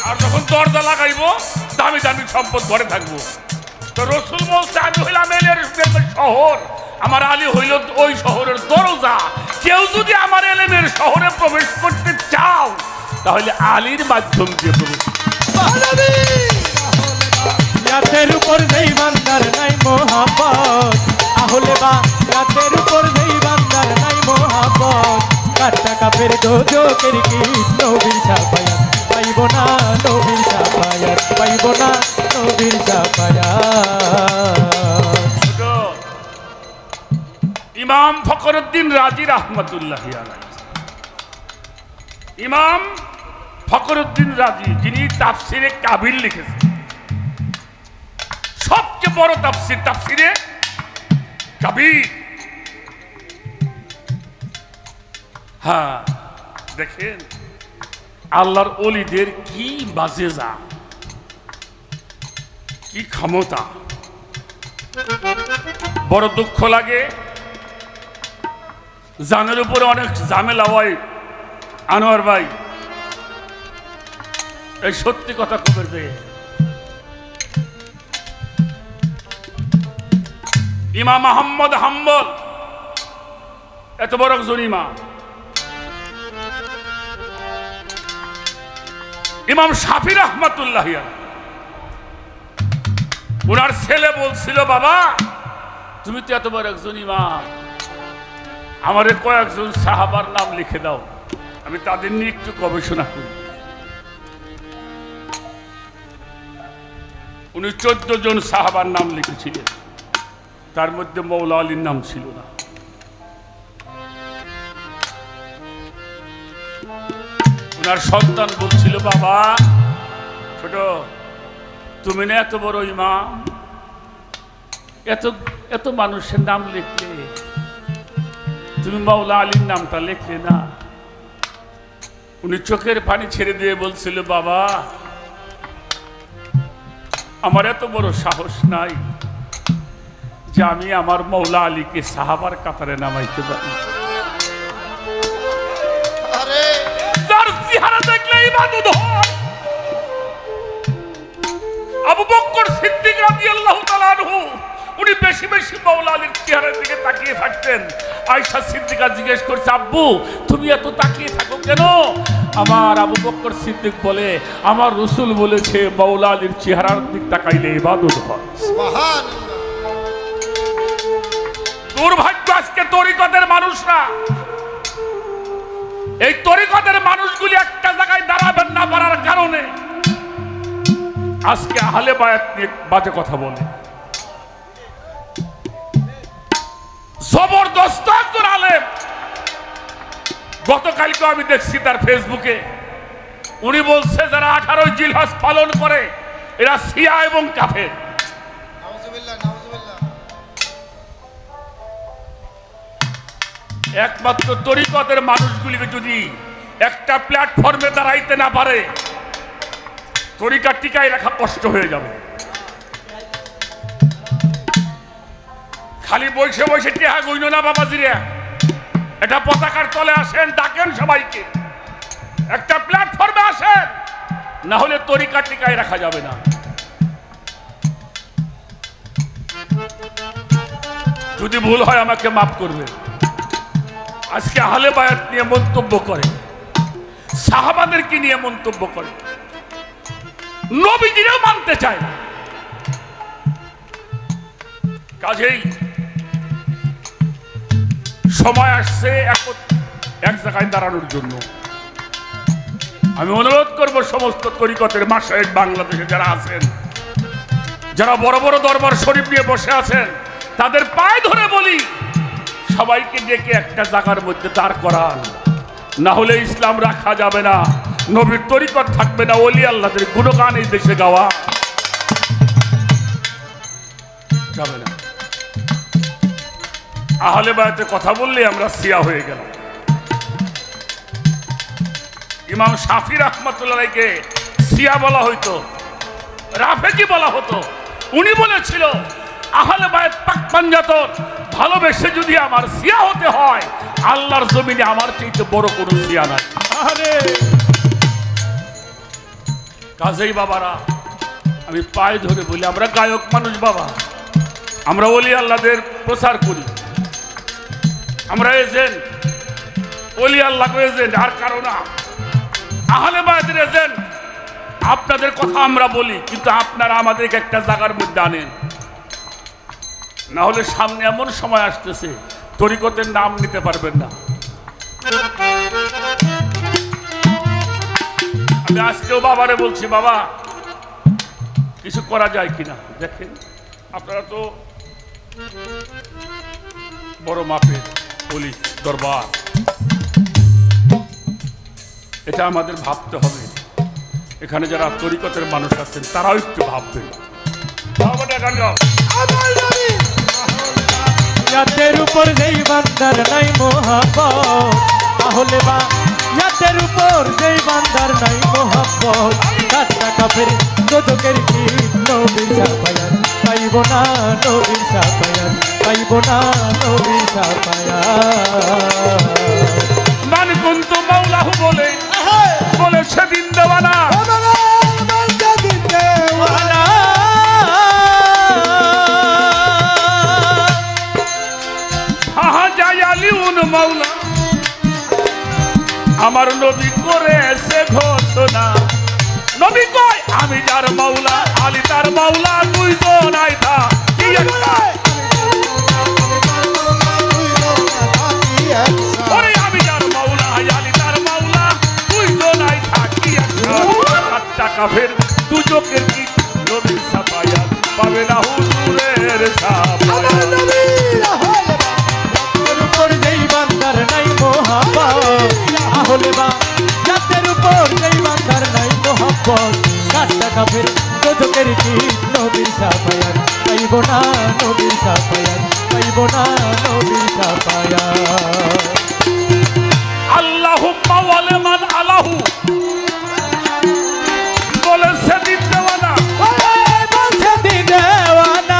আর যখন দরজা লাগাইবো, দামি দামি সম্পদ ঘরে থাকবো। তো রসুল বলছে আমি হইলাম এলের শহর, আমার আলী হইল ওই শহরের দরজা। কেউ যদি আমার এলেমের শহরে প্রবেশ করতে চাও, তাহলে আলীর মাধ্যম দিয়ে প্রবেশ। রাতের উপর যেই বান্দার নাই মোহাম্মত, আহলে বায়াতের উপর যেই বান্দার নাই মোহাম্মত, তার টাকা ফের দোজকের কি নবীর সাফায়াত পাইব না, নবীর সাফায়াত পাইব না, নবীর সাফায়াত। ইমাম ফখরুদ্দিন রাজি রহমতুল্লাহ আলাইহি, ইমাম ফখরুদ্দিন রাজি যিনি তাফসিরে কাবিল লিখেছেন, সবচেয়ে বড় তাফসির, তাফসিরে কাবির। হ্যাঁ, দেখেন আল্লাহর ওলিদের কি বাজেজা, কি ক্ষমতা। বড় দুঃখ লাগে, জানের উপরে অনেক ঝামেলা হয়। আনোয়ার ভাই, এই সত্যি কথা খবর পেয়ে ইমাম আহমদ হাম্বল এত বড় একজন ইমাম, ইমাম শাফি রহমাতুল্লাহ ওনার ছেলে বলছিল, বাবা তুমি তো এত বড় একজন ইমাম, আমাদের কয়েকজন সাহাবার নাম লিখে দাও, আমি তাদের নিয়ে একটু গবেষণা করি। উনি 14 জন সাহাবার নাম লিখেছিলেন, তার মধ্যে মৌলা আলীর নাম ছিল না। ওনার সন্তান বলছিল, বাবা ছোট তুমি না এত বড় ইমাম, এত এত মানুষের নাম লিখলে, তুমি মৌলা আলীর নামটা লিখলে না। উনি চোখের পানি ছেড়ে দিয়ে বলছিল, বাবা আমার এত বড় সাহস নাই যে আমি আমার মৌলা আলীকে সাহাবার কাতারে নামাইতে পারি। যার চেহারা দেখলে ইবাদত হয়, রাদিয়াল্লাহু তাআলা আনহু উনি বেশি বেশি মাওলা আলীর চেহারার দিকে তাকিয়ে থাকতেন। আয়েশা সিদ্দিকা জিজ্ঞেস করছে, আব্বু তুমি এত তাকিয়ে থাকো কেন? আমার আবু বকর সিদ্দিক বলে, আমার রাসূল বলেছে মাওলা আলীর চেহারার দিক তাকাইলে ইবাদত হয়। সুবহানাল্লাহ। দুর্ভাগ্য আজকে তরিকতের মানুষরা, এই তরিকতের মানুষগুলি একটা জায়গায় দাঁড়াবেন না পারার কারণে আজকে আহলে বায়াত নিয়ে বাজে কথা বলে। জবরদস্ত একজন আলেম, গতকালকে আমি দেখছি তার ফেসবুকে, উনি বলছে যারা 18 জিলহজ পালন করে এরা শিয়া এবং কাফের। নাউজুবিল্লাহ, নাউজুবিল্লাহ। একমাত্র তরিকতের মানুষগুলিকে যদি একটা প্ল্যাটফর্মে দাঁড়াইতে না পারে, তরিকা টিকায় রাখা কষ্ট হয়ে যাবে। খালি বসে বসে টেহা গইল না বাবাজিরা, এটা পতাকার তলে আসেন, ডাকেন সবাইকে, একটা প্ল্যাটফর্মে আসেন, না হলে তরিকা টিকায় রাখা যাবে না। যদি ভুল হয় আমাকে মাফ করবে। আজকে আহলে বায়াত নিয়ে মন্তব্য করে, সাহাবাদেরকে নিয়ে মন্তব্য করে, নবীজিরেও মানতে চায় না। কাজেই সময় আসছে এক জায়গায় দাঁড়ানোর জন্য। আমি অনুরোধ করব সমস্ত তরিকতের মাশায়েখ বাংলাদেশে যারা আছেন, যারা বড় বড় দরবার শরীফ নিয়ে বসে আছেন, তাদের পায়ে ধরে বলি সবাইকে ডেকে একটা জায়গার মধ্যে দাঁড় করান, না হলে ইসলাম রাখা যাবে না, নবীর তরিকত থাকবে না, ওলি আল্লাহদের গুণগান এই দেশে গাওয়া যাবে না। আহলে বায়াতের কথা বললে আমরা শিয়া হয়ে গেলাম। ইমাম শাফি রাহমাতুল্লাহকে শিয়া বলা হইতো, রাফেজি বলা হতো। উনি বলেছিল আহলে বায়াত পাক পাঞ্জাতন ভালোবেসে যদি আমার শিয়া হতে হয়, আল্লাহর জমিনে আমার চাইতে বড় কোনো শিয়া নাই। কাজেই বাবারা, আমি পায়ে ধরে বলি, আমরা গায়ক মানুষ বাবা, আমরা ওলি আল্লাহদের প্রচার করি, আমরা এজেন্ট, ওলি আল্লাহ এজেন্ট, আর কারো না। আহলে বায়াতের এজেন্ট। আপনাদের কথা আমরা বলি, কিন্তু আপনারা আমাদেরকে একটা জায়গার মধ্যে আনেন, না হলে সামনে এমন সময় আসতেছে তরিকতের নাম নিতে পারবেন না। আমি আজকেও বাবারে বলছি, বাবা কিছু করা যায় কিনা দেখেন। আপনারা তো বড় মাপের বলি দরবার, এটা আমাদের ভাবতে হবে। এখানে যারা তরিকতের মানুষ আছেন তারাও একটু ভাববেন। ইয়াতের উপর যেই বান্দার নাই মোহাব্বত, তাহলে বা ইয়াতের উপর যেই বান্দার নাই মোহাব্বত, কাটা কাফের দোজকের কি নবীর সাফায়াত পাইব না, নবীর সাফায়াত পাইব না, নবীর সাফায়াত। মান কুনতু মাওলাহু বলে সেদিন দেওয়ানা, মাওলা আমার নবী করেছে ঘোষণা। নবী কয় আমি যার মাওলা, আলী তার মাওলা, দুইজন আইতা কি একটা। ওরে আমি যার মাওলা, আলী তার মাওলা, দুইজন আইতা কি একটা। আটটা কাফের দুজকের কি নবীর সাফায়াত পাবে না হুজুরের সাফায়াত। নাই মোহাব্বত, আহলে বায়াতের উপর যেই বান্দার নাই মোহাব্বত, কাটা কাফের দোজকের কি নবীর সাফায়াত পাইব না, নবীর সাফায়াত পাইব না, নবীর সাফায়াত। আল্লাহুম্মা ওয়ালিমান আলাহু বলে সেদিন দেওয়ানা, সেদিন দেওয়ানা।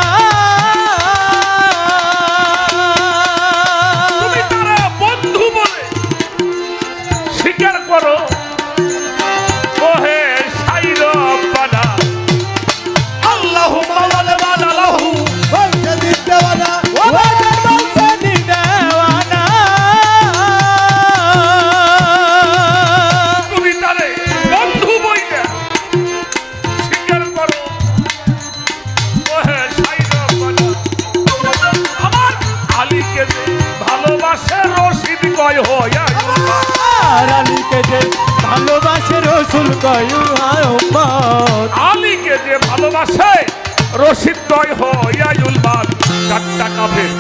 করো ওহে সাইর বানা। আল্লাহুম্মা ওয়ালা কয়ুহায় উম্মত আলীকে যে ভালোবাসে রশিদ তয় হইয়াল বাদ চারটা কাফের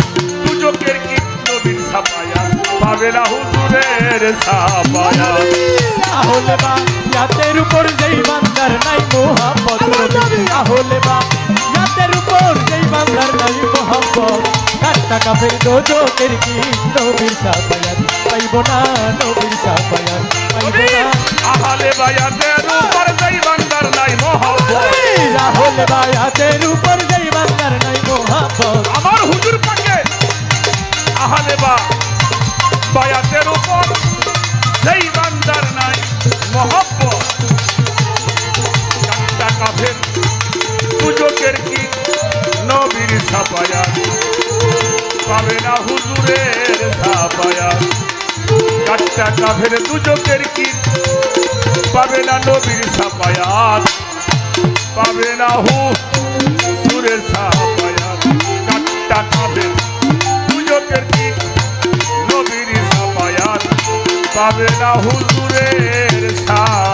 দুজকের কি নবীর ছাপায়া পাবে না হুজুরের ছাপায়া তাহলে বা ইয়াতের উপর যেই বান্দার নাই মোহাম্মত তাহলে বা ইয়াতের উপর যেই বান্দার নাই মোহাম্মত কাটটা কাফের দোজকের কি নবীর সাফায়াত পাইব না নবীর সাফায়াত পাইব না আহলে বায়াতের উপর যেই বান্দার নাই মোহাম্মত তাহলে বা ইয়াতের উপর যেই বান্দার নাই মোহাম্মত আমার হুজুর পাকে আহলে বায়াতের উপর যেই বান্দার নাই মোহাম্মত চারটা কাফের দুজকের কি নবীর ছাপায়া পাবে না হুজুরের ছাপায়া চারটা কাফের দুজকের কি পাবে না নবীর ছাপায়াত পাবে না হুজুরের ছাপায়াত চারটা কাফের দুজকের কি নবীর ছাপায়াত পাবে না হুজুরের ছাপায়াত